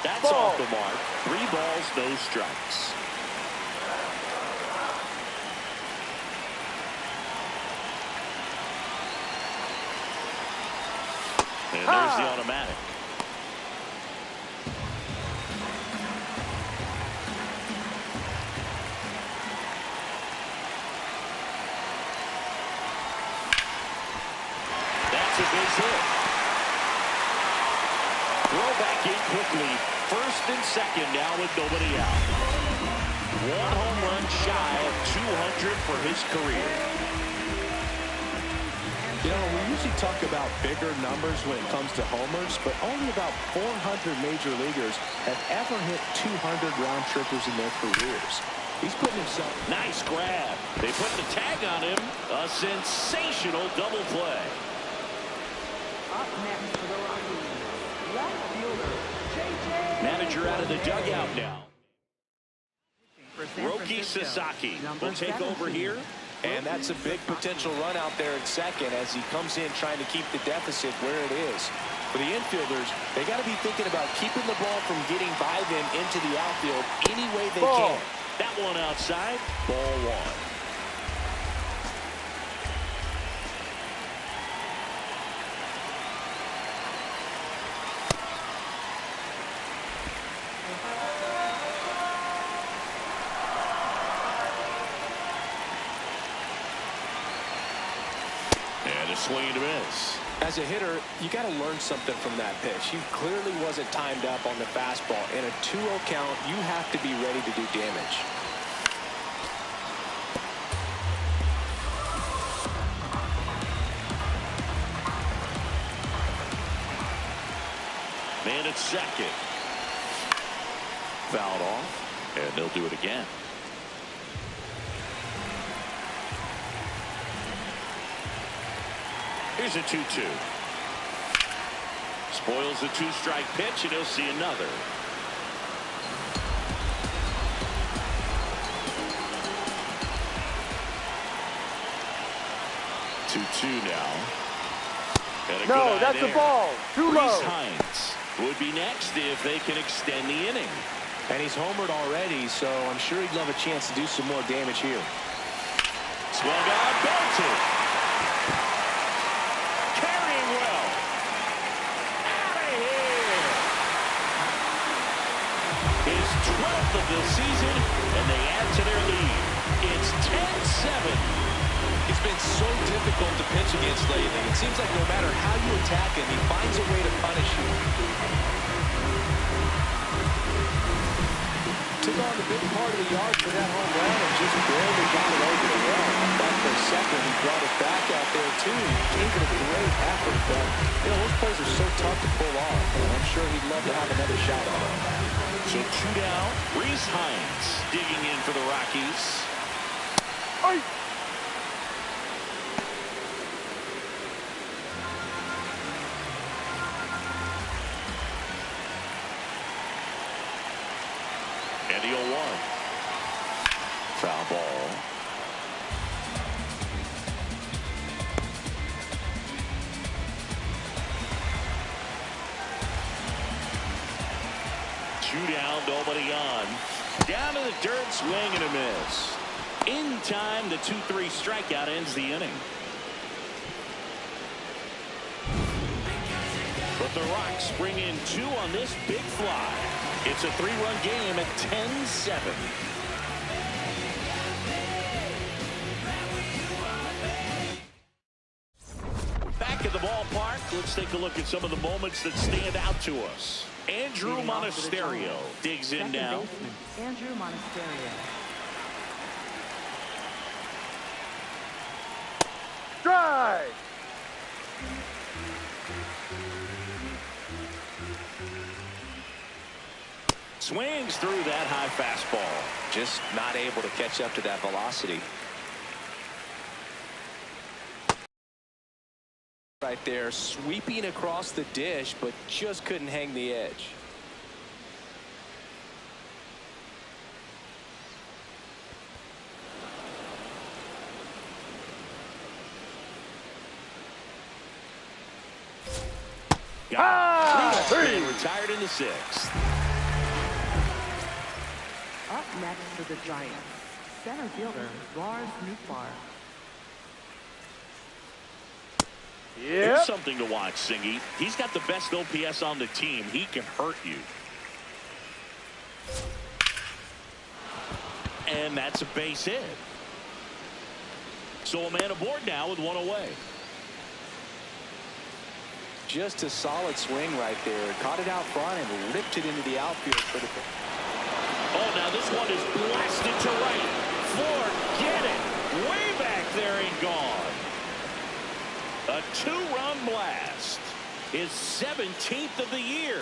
G: That's off the mark. 3 balls, no strikes. And there's the automatic. That's a base hit. Throw back in quickly. First and second now with nobody out. 1 home run shy of 200 for his career.
H: You know, we usually talk about bigger numbers when it comes to homers, but only about 400 major leaguers have ever hit 200 round trippers in their careers. He's putting himself...
G: Nice grab. They put the tag on him. A sensational double play.
I: Up next for the Rockies, left fielder, J.J.
G: Manager out of the dugout now. Roki Sasaki will take over here.
H: And that's a big potential run out there at second as he comes in trying to keep the deficit where it is. For the infielders, they got to be thinking about keeping the ball from getting by them into the outfield any way they can.
G: That one outside, ball 1. And a swing and a miss.
H: As a hitter, you got to learn something from that pitch. He clearly wasn't timed up on the fastball. In a 2-0 count, you have to be ready to do damage.
G: Man at second. Fouled off, and they'll do it again. Here's a 2-2. Spoils the 2-strike pitch, and he'll see another. Now.
B: No, that's a ball. Too low.
G: Reese Hines would be next if they can extend the inning.
H: And he's homered already, so I'm sure he'd love a chance to do some more damage here.
G: Swung on, belted. Carrying well. Out of here. His 12th of the season, and they add to their lead. It's 10-7.
H: It's been so difficult to pitch against lately. It seems like no matter how you attack him, he finds a way to punish you. Took on the big part of the yard for that home run and just barely got it over the wall. Back for a second, he brought it back out there, too. He gave it a great effort, but, you know, those plays are so tough to pull off. And I'm sure he'd love to have another shot on it.
G: So 2 down. Reese Hines digging in for the Rockies.
B: Hey.
G: And the 0-1. Foul ball. Two down, nobody on. Down to the dirt, swing and a miss. In time, the 2-3 strikeout ends the inning. But the Rocks bring in 2 on this big fly. It's a 3-run game at 10-7. Back at the ballpark, let's take a look at some of the moments that stand out to us. Andrew Monasterio digs in now.
I: Andrew Monasterio.
B: Drive.
G: Swings through that high fastball.
H: Just not able to catch up to that velocity. Right there, sweeping across the dish, but just couldn't hang the edge.
G: Got it. Retired in the 6th.
I: next for the Giants, center fielder Lars Nootbaar.
G: Here's something to watch, Singy. He's got the best OPS on the team. He can hurt you. And that's a base hit. So a man aboard now with one away.
H: Just a solid swing right there. Caught it out front and ripped it into the outfield for the...
G: Oh, now this one is blasted to right. Forget it. Way back there and gone. A two-run blast. His 17th of the year.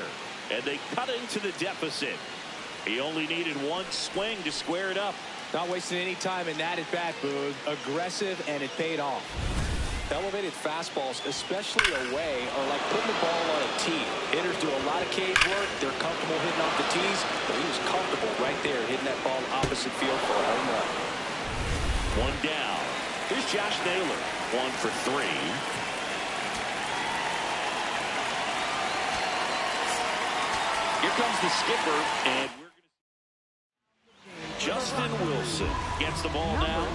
G: And they cut into the deficit. He only needed one swing to square it up.
H: Not wasting any time in that at bat, Boog. Aggressive, and it paid off. Elevated fastballs, especially away, are like putting the ball on a tee. Hitters do a lot of cage work. They're comfortable hitting off the tees, but he was comfortable right there hitting that ball opposite field for a home run.
G: One down. Here's Josh Naylor. 1 for 3. Here comes the skipper, and we're going to... Justin Wilson gets the ball now.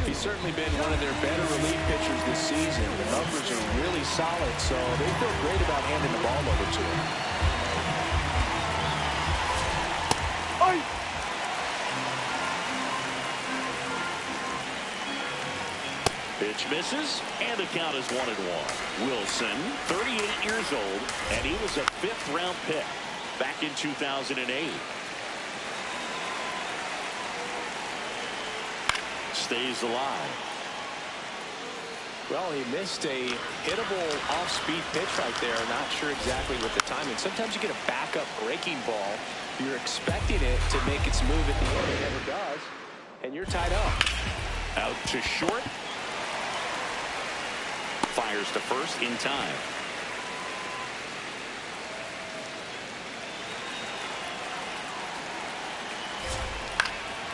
H: He's certainly been one of their better relief pitchers this season. The numbers are really solid, so they feel great about handing the ball over to him.
G: Pitch misses, and the count is 1-1. Wilson, 38 years old, and he was a 5th-round pick back in 2008. Stays alive.
H: Well, he missed a hittable off-speed pitch right there. Not sure exactly what the timing. Sometimes you get a backup breaking ball. You're expecting it to make its move at the end. It never does. And you're tied up.
G: Out to short. Fires to first in time.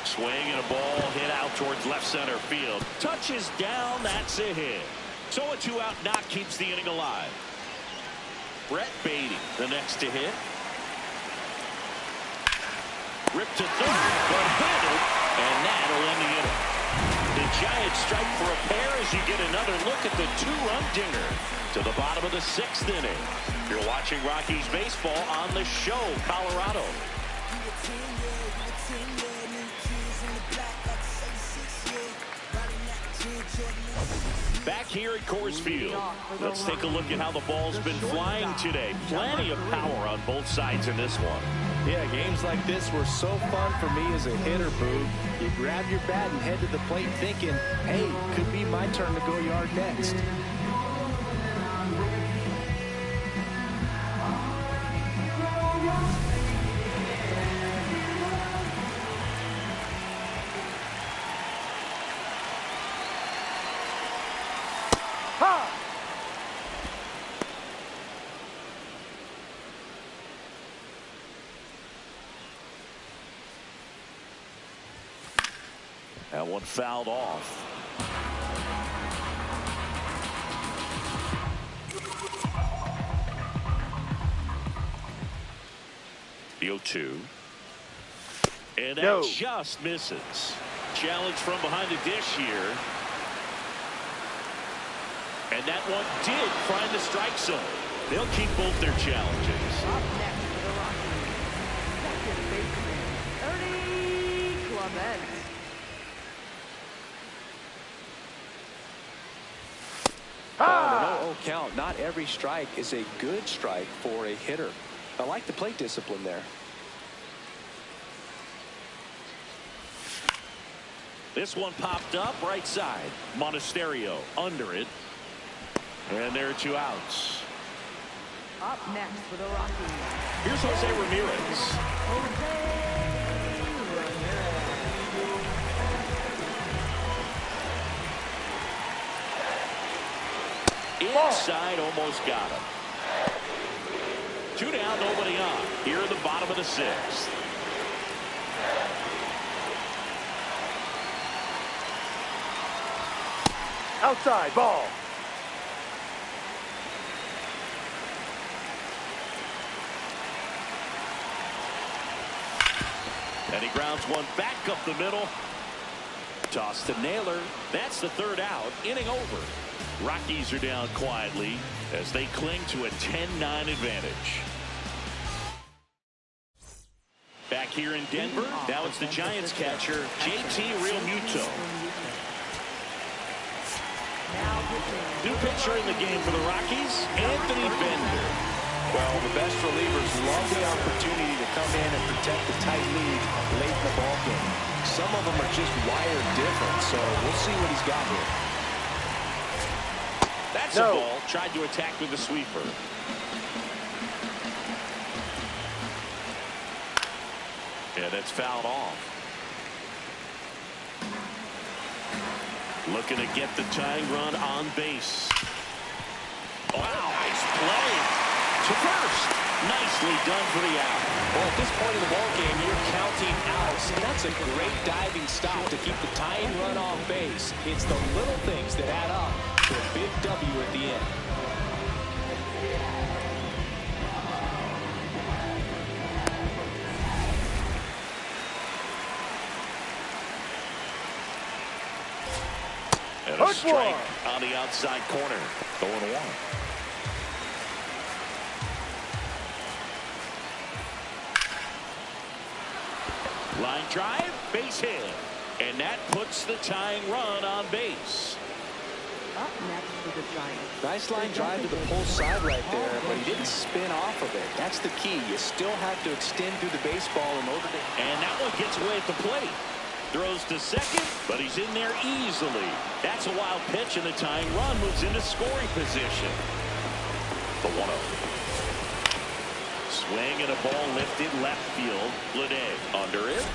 G: Swing and a ball hit out towards left center field. Touches down, that's a hit. So a 2-out knock keeps the inning alive. Brett Beatty, the next to hit. Ripped to third, but handled, and that'll end the inning. The Giants strike for a pair as you get another look at the 2-run dinger to the bottom of the 6th inning. You're watching Rockies baseball on the show, Colorado. Back here at Coors Field, let's take a look at how the ball's been flying today. Plenty of power on both sides in this one.
H: Yeah, games like this were so fun for me as a hitter, Boog. You grab your bat and head to the plate thinking, hey, could be my turn to go yard next.
G: That one fouled off. The 0-2. And that just misses. Challenge from behind the dish here. And that one did find the strike zone. They'll keep both their challenges.
I: Up next for the Rockies, second baseman, Ernie Clement.
H: Oh, count. Not every strike is a good strike for a hitter. I like the plate discipline there.
G: This one popped up right side. Monasterio under it. And there are 2 outs.
I: Up next for the Rockies.
G: Here's Jose Ramirez. Inside, almost got him. 2 down, nobody on. Here in the bottom of the 6th.
B: Outside, ball.
G: And he grounds one back up the middle. Toss to Naylor. That's the third out. Inning over. Rockies are down quietly as they cling to a 10-9 advantage. Back here in Denver, now it's the Giants catcher, JT Realmuto. New pitcher in the game for the Rockies, Anthony Bender.
H: Well, the best relievers love the opportunity to come in and protect the tight lead late in the ball game. Some of them are just wired different, so we'll see what he's got here.
G: That's a ball. Tried to attack with a sweeper. Yeah, that's fouled off. Looking to get the tying run on base. Wow, nice play to first. Nicely done for the out.
H: Well, at this point in the ball game, you're counting outs, and that's a great diving stop to keep the tying run on base. It's the little things that add up to a big W at the end.
G: And a strike on the outside corner. 0-1. Line drive, base hit. And that puts the tying run on base.
I: Up next for the Giants.
H: Nice line drive to the pull side right there, but he didn't spin off of it. That's the key. You still have to extend through the baseball in order to...
G: And that one gets away at the plate. Throws to second, but he's in there easily. That's a wild pitch, and the tying run moves into scoring position. The 1-0. Swing and a ball lifted left field. Lede under it.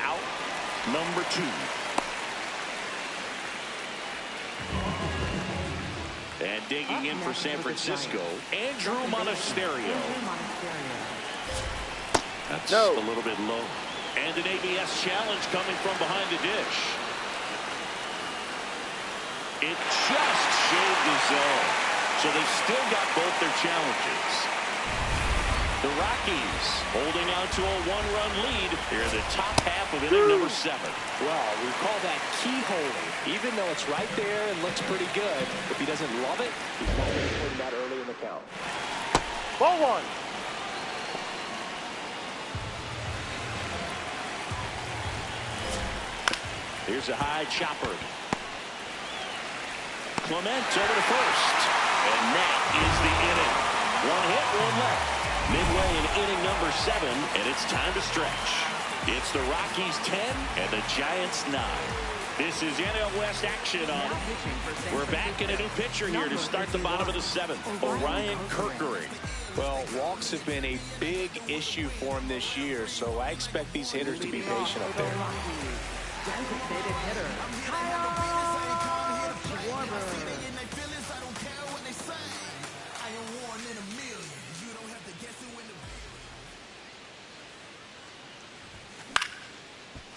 G: Out number 2. And digging in for San Francisco, Andrew Monasterio. That's a little bit low. And an ABS challenge coming from behind the dish. It just shaved the zone. So they still got both their challenges. The Rockies holding out to a 1-run lead here in the top half of inning number 7.
H: Well, we call that keyholing. Even though it's right there and looks pretty good, if he doesn't love it, he's not going to put him that early in the count.
B: Ball 1.
G: Here's a high chopper. Clement over to first. And that is the inning. 1 hit, 1 left. Midway in inning number 7, and it's time to stretch. It's the Rockies 10 and the Giants 9. This is NL West action on. We're back in a new pitcher here to start the bottom of the 7th. Orion Kerkering.
H: Well, walks have been a big issue for him this year, so I expect these hitters to be patient up there.
I: Designated hitter, Kyle Schwarber.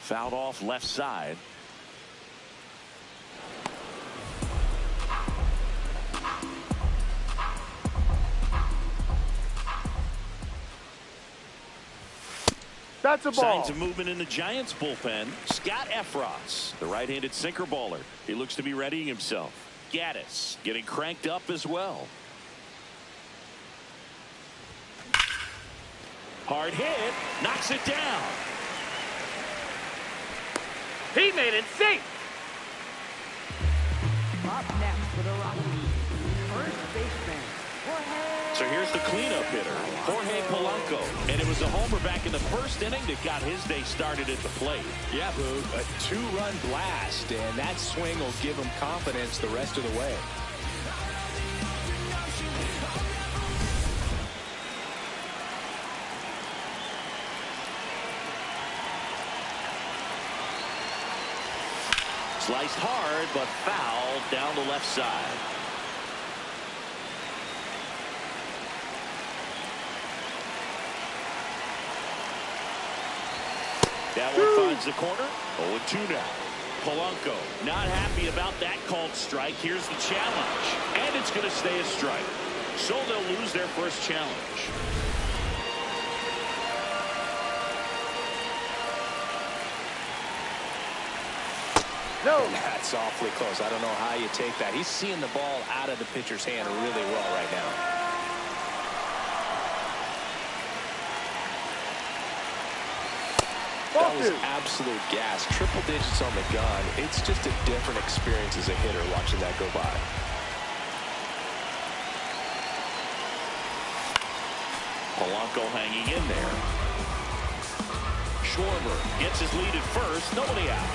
G: Fouled off left side.
B: That's a ball.
G: Signs of movement in the Giants bullpen. Scott Efros, the right-handed sinker baller. He looks to be readying himself. Gaddis getting cranked up as well. Hard hit. Knocks it down.
B: He made it safe.
I: Up next for the Rockies, first baseman, Jorge.
G: So here's the cleanup hitter, Jorge Polanco. And it was a homer back in the first inning that got his day started at the plate.
H: Yeah, Boog, a 2-run blast, and that swing will give him confidence the rest of the way.
G: Sliced hard, but fouled down the left side. That one finds the corner. 0-2 now. Polanco not happy about that called strike. Here's the challenge. And it's going to stay a strike. So they'll lose their first challenge.
I: No.
H: That's awfully close. I don't know how you take that. He's seeing the ball out of the pitcher's hand really well right now. That was absolute gas. Triple digits on the gun. It's just a different experience as a hitter watching that go by.
G: Polanco hanging in there. Schwarber gets his lead at first. Nobody out.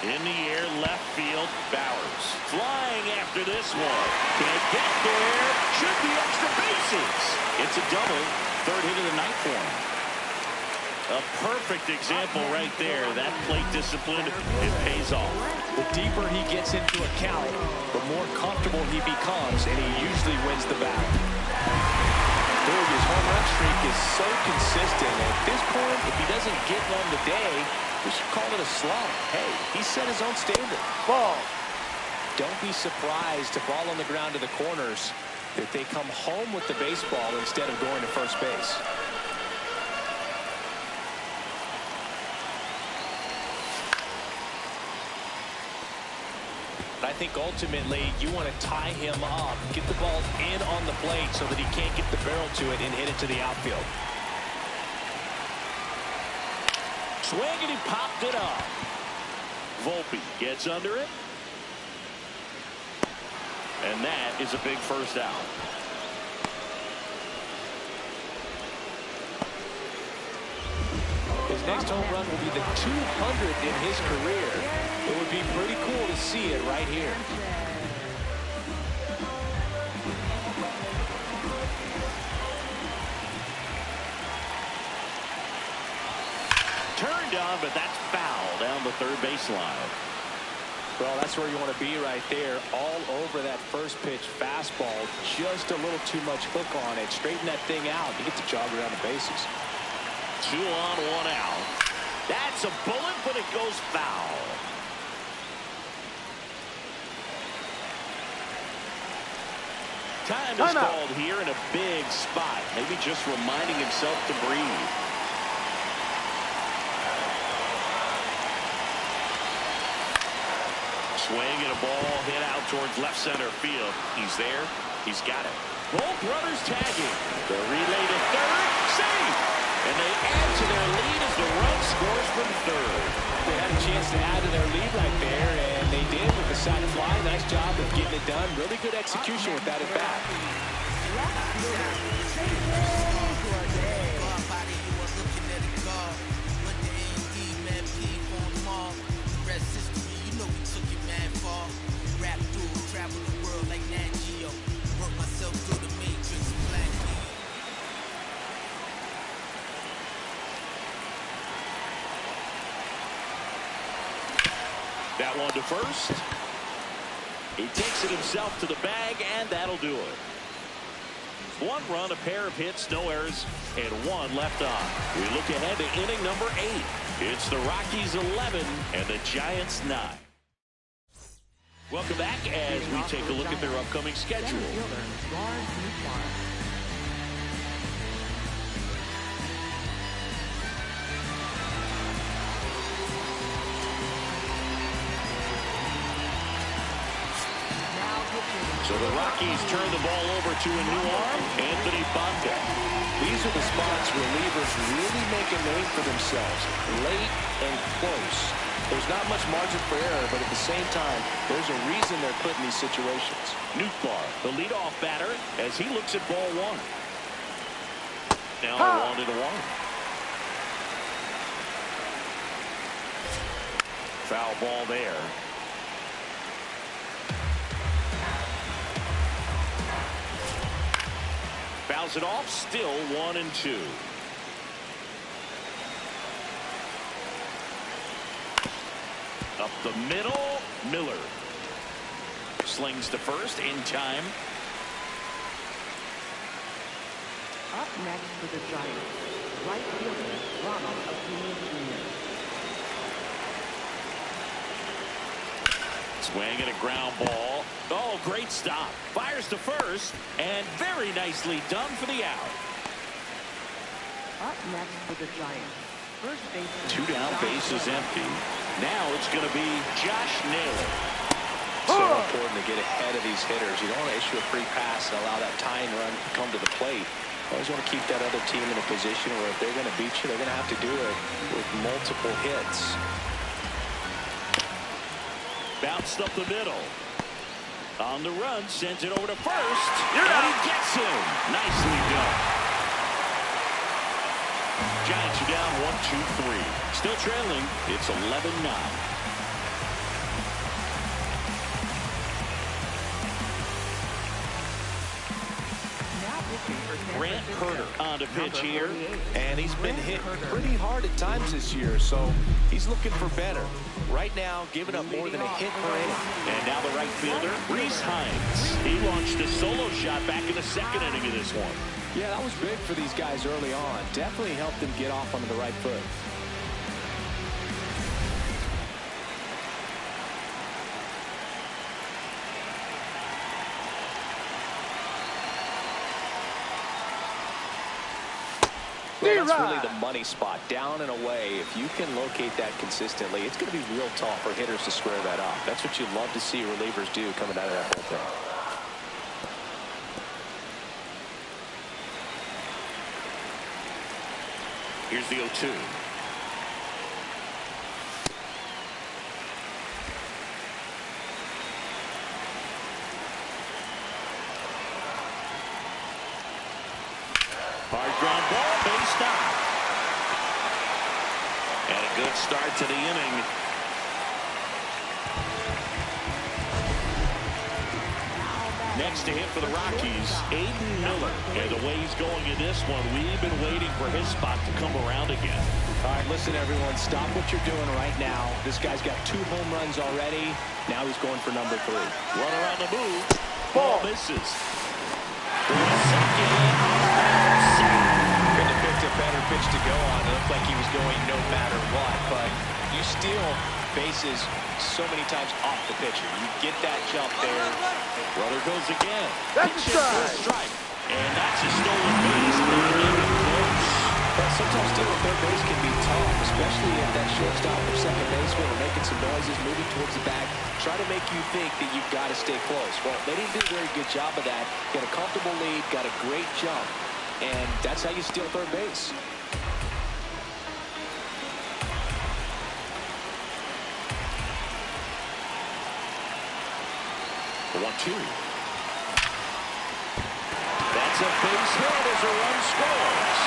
G: In the air, left field, Bowers. Flying after this one. Can't get there. Should be extra bases. It's a double. Third hit of the night for him. A perfect example right there. That plate discipline, it pays off.
H: The deeper he gets into a count, the more comfortable he becomes, and he usually wins the battle. Dude, his home run streak is so consistent. At this point, if he doesn't get one today, we should call it a slump. Hey, he set his own standard.
I: Ball.
H: Don't be surprised to ball on the ground to the corners that they come home with the baseball instead of going to first base. I think ultimately you want to tie him up, get the ball in on the plate so that he can't get the barrel to it and hit it to the outfield.
G: Swing, and he popped it up. Volpe gets under it. And that is a big first out.
H: His next home run will be the 200th in his career. It would be pretty cool to see it right here.
G: Turned on, but that's foul down the third baseline.
H: Well, that's where you want to be right there. All over that first pitch fastball. Just a little too much hook on it. Straighten that thing out. You get to jog around the bases.
G: 2 on, 1 out. That's a bullet, but it goes foul. Time is called here in a big spot. Maybe just reminding himself to breathe. Swing and a ball hit out towards left center field. He's there. He's got it. Both brothers tagging. The relay to third. Safe. And they add to their lead as the run scores from third.
H: They had a chance to add to their lead right there, and they did with the sac fly. Nice job of getting it done. Really good execution with that at bat.
G: That one to first. He takes it himself to the bag, and that'll do it. 1 run, a pair of hits, no errors, and 1 left on. We look ahead to inning number 8. It's the Rockies 11 and the Giants 9. Welcome back as we take a look at their upcoming schedule. So the Rockies turn the ball over to a new arm, Anthony Bonta.
H: These are the spots relievers really make a name for themselves, late and close. There's not much margin for error, but at the same time, there's a reason they're put in these situations.
G: Nootbaar, the leadoff batter, as he looks at ball 1. Now 1-1. Foul ball there. Fouls it off, still 1-2. Up the middle, Miller. Slings to first in time.
I: Up next for the Giants, right fielder Ronald Acuna Jr.
G: Swing and a ground ball. Oh, great stop. Fires to first, and very nicely done for the out.
I: Up next for the Giants, First baseman.
G: 2 down, bases empty. Now it's going to be Josh Naylor.
H: So important to get ahead of these hitters. You don't want to issue a free pass and allow that tying run to come to the plate. Always want to keep that other team in a position where if they're going to beat you, they're going to have to do it with multiple hits.
G: Bounced up the middle. On the run, sends it over to first. And he gets him. Nicely done. Giants are down 1-2-3. Still trailing. It's 11-9. Grant Herter on to pitch here.
H: And he's been hit pretty hard at times this year, so he's looking for better. Right now, giving up more than a hit per inning.
G: And now the right fielder, Reese Hines. He launched a solo shot back in the second inning of this one.
H: Yeah, that was big for these guys early on. Definitely helped them get off onto the right foot. Well, that's really the money spot, down and away. If you can locate that consistently, it's going to be real tough for hitters to square that up. That's what you love to see relievers do coming out of that bullpen.
G: Here's the 0-2. Hard ground ball, base stop. And a good start to the inning. Next to hit for the Rockies, Aiden Miller. And the way he's going in this one, we've been waiting for his spot to come around again.
H: All right, listen, everyone, stop what you're doing right now. This guy's got 2 home runs already. Now he's going for number 3.
G: Runner on the move. Ball misses.
H: Couldn't have picked a better pitch to go on. It looked like he was going no matter what, but you steal bases so many times off the pitcher. You get that jump there.
G: Runner goes again.
B: That's a
G: strike. And that's a stolen base.
H: But sometimes stealing third base can be tough, especially if that shortstop or second baseman are making some noises, moving towards the bag, try to make you think that you've got to stay close. Well, they didn't do a very good job of that. Got a comfortable lead, got a great jump, and that's how you steal third base.
G: The 1-2. That's a base hit as a run scores.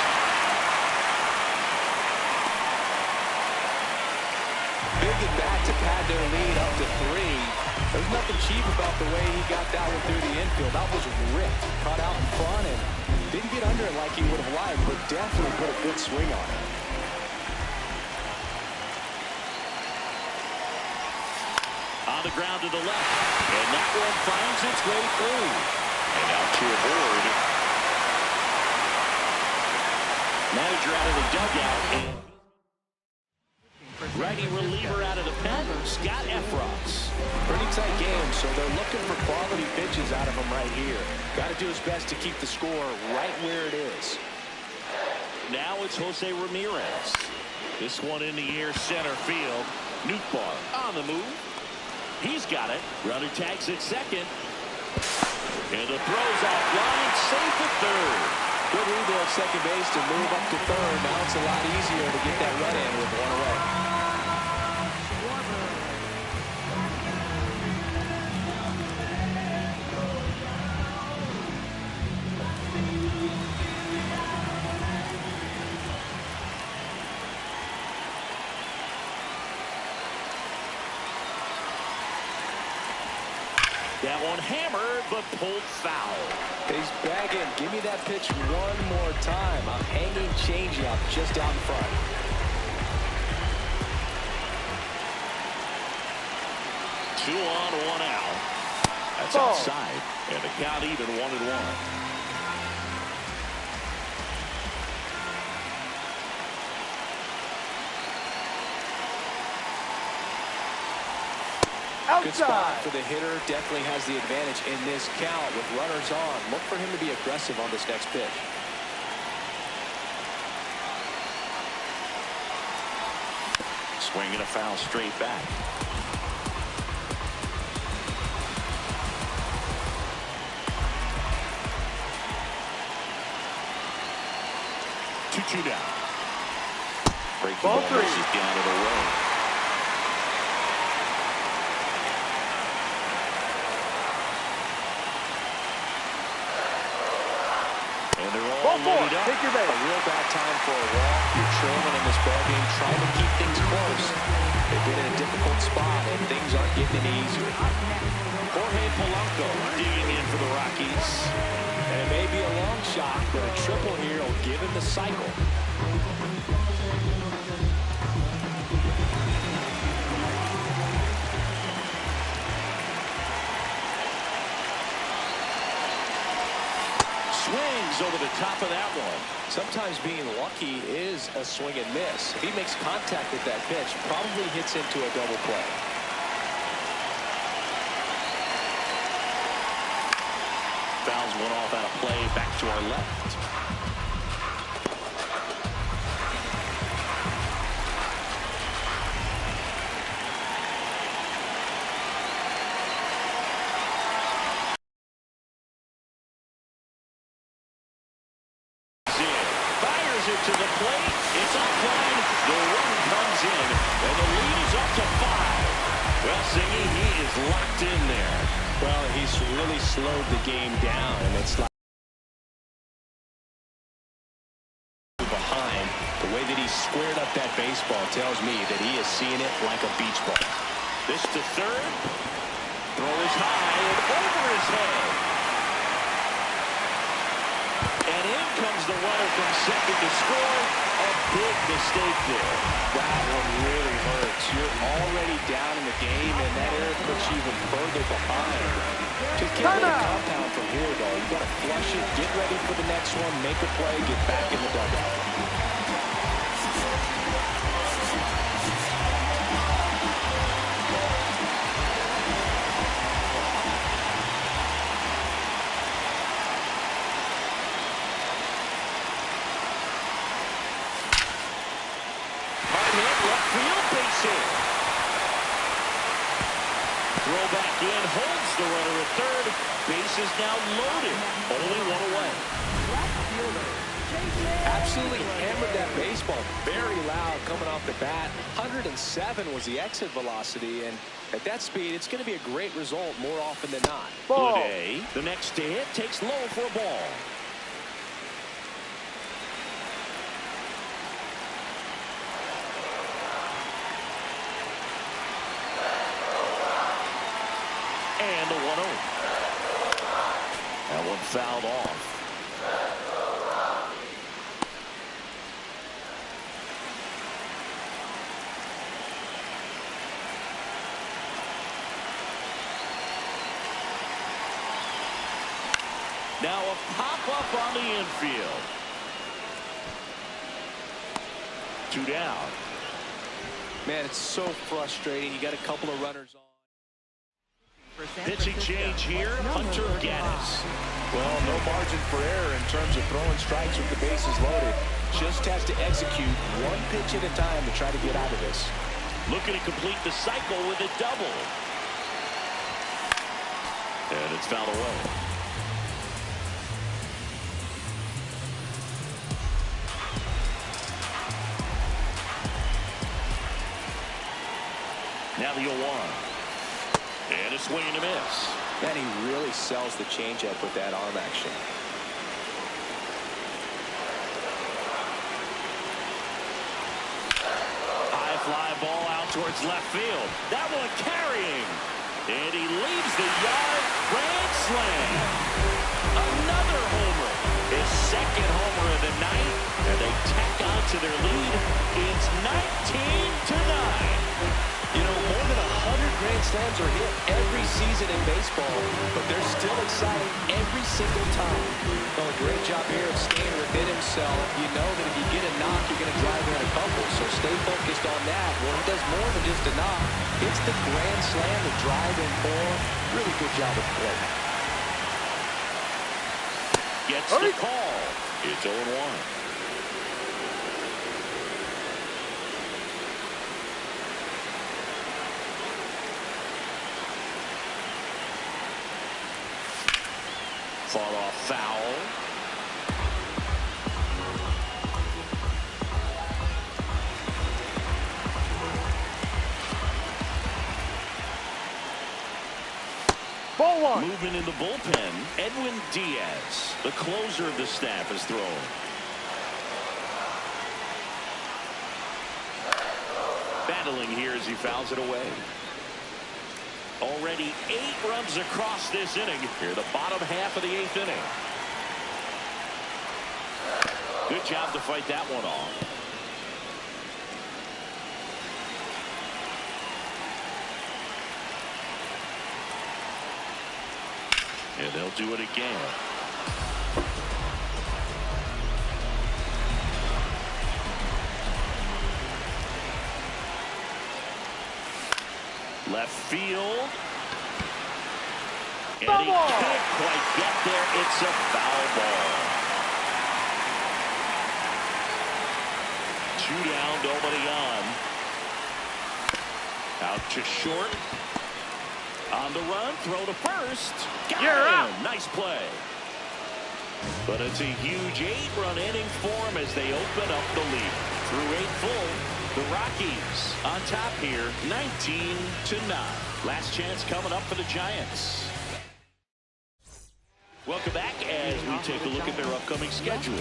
H: Big at bat to pad their lead up to 3. There's nothing cheap about the way he got that one through the infield. That was ripped, caught out in front, and didn't get under it like he would have liked, but definitely put a good swing on it.
G: On the ground to the left. And that one finds its way through. And out to a board. Manager out of the dugout. And righty reliever out of the pen, Scott Efros.
H: Pretty tight game, so they're looking for quality pitches out of him right here. Got to do his best to keep the score right where it is.
G: Now it's Jose Ramirez. This one in the air, center field. Nootbaar on the move. He's got it. Runner tags at second. And the throw's offline, safe at third.
H: Good read there at second base to move up to third. Now it's a lot easier to get that run in with 1 away.
G: That one hammered, but pulled foul.
H: He's bagging. Give me that pitch one more time. I'm hanging changeup just out in front.
G: 2 on, 1 out. That's outside. And the count even 1-1.
H: Good spot for the hitter. Definitely has the advantage in this count with runners on. Look for him to be aggressive on this next pitch.
G: Swing and a foul straight back. Two down. Break the ball misses down to the way. And they're all loaded up.
H: Take your base. A real bad time for a walk. You're trailing in this ballgame, trying to keep things close. They've been in a difficult spot, and things aren't getting any easier.
G: Jorge Polanco digging in for the Rockies.
H: And it may be a long shot, but a triple here will give him the cycle.
G: Swings over the top of that one.
H: Sometimes being lucky is a swing and miss. If he makes contact with that pitch, probably hits into a double play.
G: Fouls one off out of play, back to our left. Fires it to the plate. It's offline. The run comes in, and the lead is up to 5. Well, Singy, he is locked in there.
H: Well, he's really slowed the game down, and it's like behind. The way that he squared up that baseball tells me that he is seeing it like a beach ball.
G: This to third. Throw is high and over his head. And in comes the runner from second to score. A big mistake there.
H: That one really hurts. You're already down in the game, and that error puts you even further behind. Just can't let it compound from here, though. You've got to flush it, get ready for the next one, make a play, get back in the dugout.
G: Throw back in, holds the runner at third. Base is now loaded. Only one away.
H: Absolutely hammered that baseball. Very loud coming off the bat. 107 was the exit velocity, and at that speed, it's going to be a great result more often than not.
G: Today, the next to hit takes low for a ball. And the 1-0. That one fouled off. Now a pop-up on the infield. 2 down.
H: Man, it's so frustrating. You got a couple of runners on.
G: Pitching change here, Hunter Gaddis.
H: Well, no margin for error in terms of throwing strikes with the bases loaded. Just has to execute one pitch at a time to try to get out of this.
G: Looking to complete the cycle with a double. And it's fouled away. Now the 0-1. And a swing and a miss.
H: Man, he really sells the changeup with that arm action.
G: High fly ball out towards left field. That one carrying. And he leaves the yard. Grand slam. Another homer. His second homer of the night. And they tack on to their lead. It's 19-9.
H: You know, more than 100 grand slams are hit every season in baseball, but they're still exciting every single time. Well, a great job here of staying within himself. You know that if you get a knock, you're going to drive in a couple, so stay focused on that. Well, he does more than just a knock. It's the grand slam, the drive in 4. Really good job of play.
G: Gets the call. It's 0-1. Fall off foul.
A: Ball one.
G: Movement in the bullpen. Edwin Diaz, the closer of the staff, is throwing. Battling here as he fouls it away. Already 8 runs across this inning. Here, the bottom half of the 8th inning. Good job to fight that one off. And they'll do it again. Left field. And he can't quite get there. It's a foul ball. 2 down, nobody on. Out to short. On the run, throw to first. Got him. Nice play. But it's a huge 8-run inning for them as they open up the lead. Through 8 full, the Rockies on top here, 19-9. Last chance coming up for the Giants. Welcome back as we take a look at their upcoming schedule.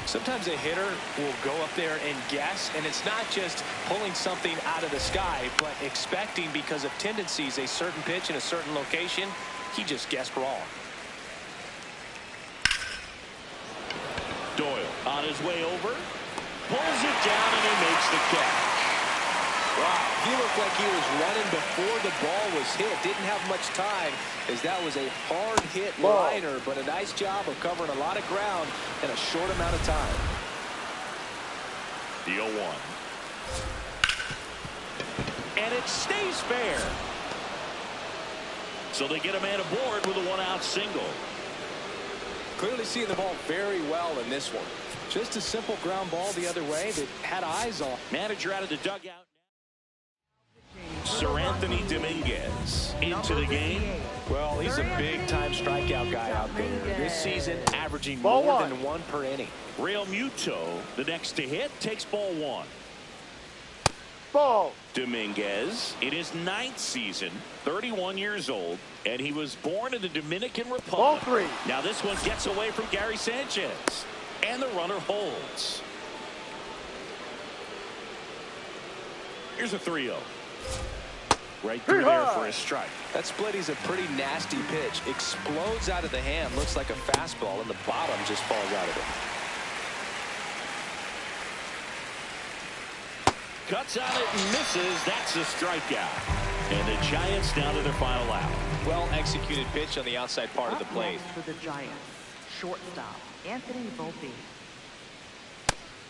H: Sometimes a hitter will go up there and guess, and it's not just pulling something out of the sky, but expecting because of tendencies a certain pitch in a certain location. He just guessed wrong.
G: Doyle on his way over, pulls it down, and he makes the catch.
H: Wow, he looked like he was running before the ball was hit. Didn't have much time as that was a hard hit liner, but a nice job of covering a lot of ground in a short amount of time.
G: The 0-1. And it stays fair. So they get a man aboard with a 1-out single.
H: Clearly seeing the ball very well in this one. Just a simple ground ball the other way that had eyes on.
G: Manager out of the dugout. Sir Anthony Dominguez into the game.
H: Well, he's a big-time strikeout guy out there. This season, averaging more than 1 per inning.
G: Real Muto, the next to hit, takes ball 1.
A: Ball.
G: Dominguez in his 9th season, 31 years old, and he was born in the Dominican Republic.
A: Ball 3.
G: Now this one gets away from Gary Sanchez, and the runner holds. Here's a 3-0. Right through there for a strike.
H: That split is a pretty nasty pitch. Explodes out of the hand. Looks like a fastball, and the bottom just falls out of it.
G: Cuts on it and misses. That's a strikeout. And the Giants down to their final out.
H: Well executed pitch on the outside part of the plate.
I: For the Giants, shortstop Anthony Volpe.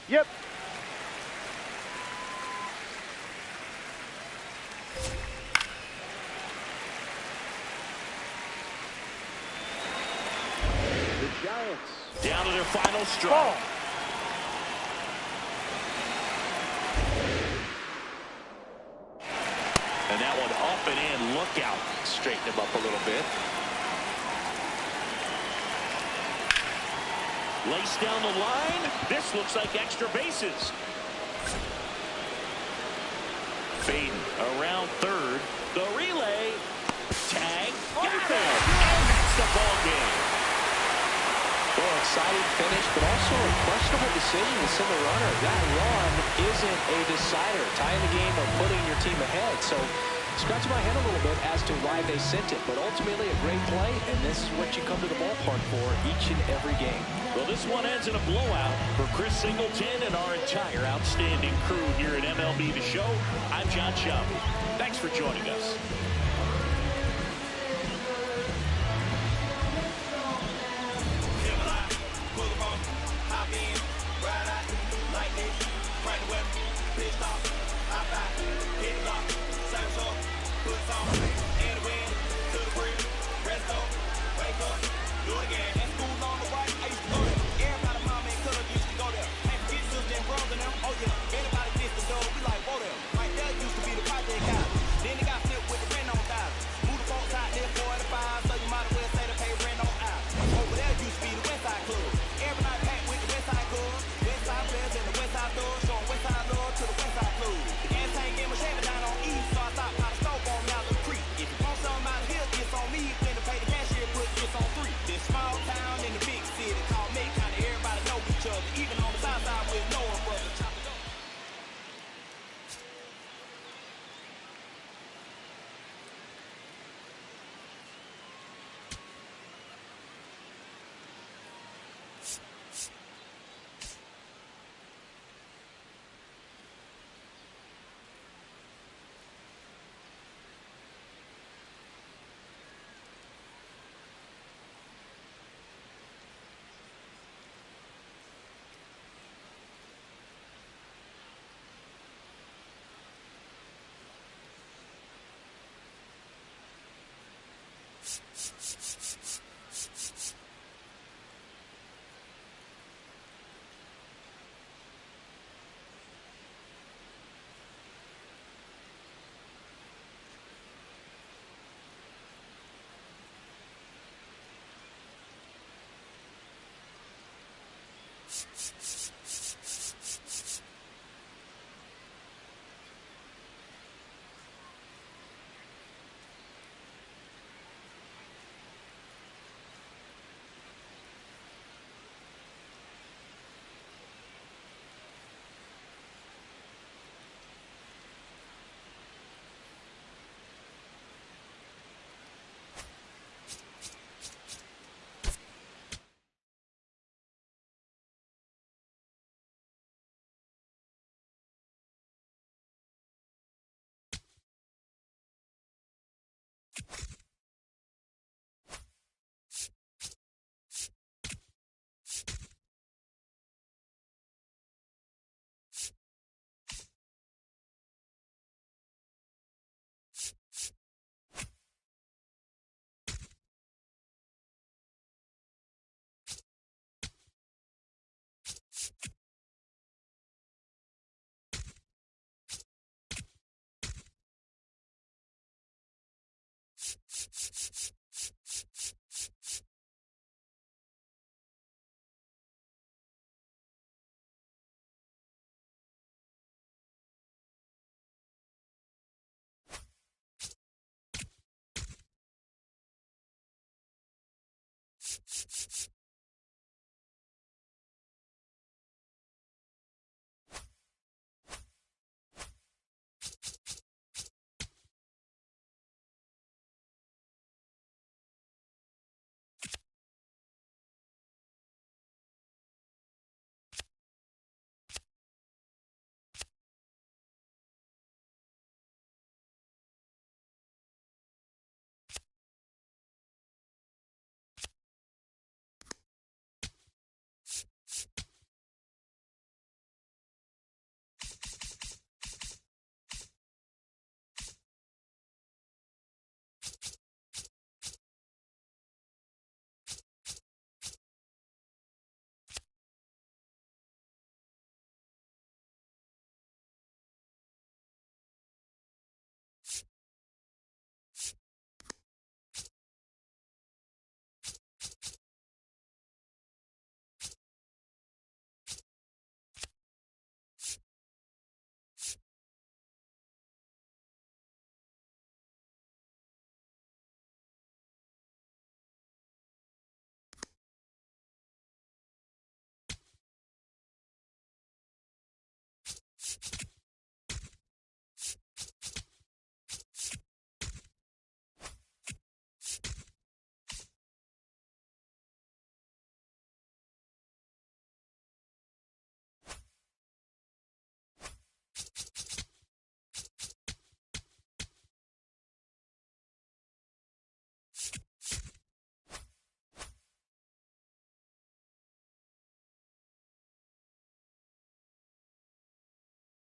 A: Yep.
G: Down to their final strike.
A: Ball.
G: And that one up and in. Look out.
H: Straighten him up a little bit.
G: Lace down the line. This looks like extra bases. Faden around third. The relay. Tag. Got it. And that's the ball game.
H: Well, exciting finish, but also a questionable decision to send the runner. That run isn't a decider, tying the game or putting your team ahead. So, scratching my head a little bit as to why they sent it. But ultimately, a great play, and this is what you come to the ballpark for each and every game.
G: Well, this one ends in a blowout for Chris Singleton and our entire outstanding crew here at MLB The Show. I'm John Shelby. Thanks for joining us.
J: Anybody gets the dough, we like, whoa there. Right there used to be the project house. Then it got flipped with the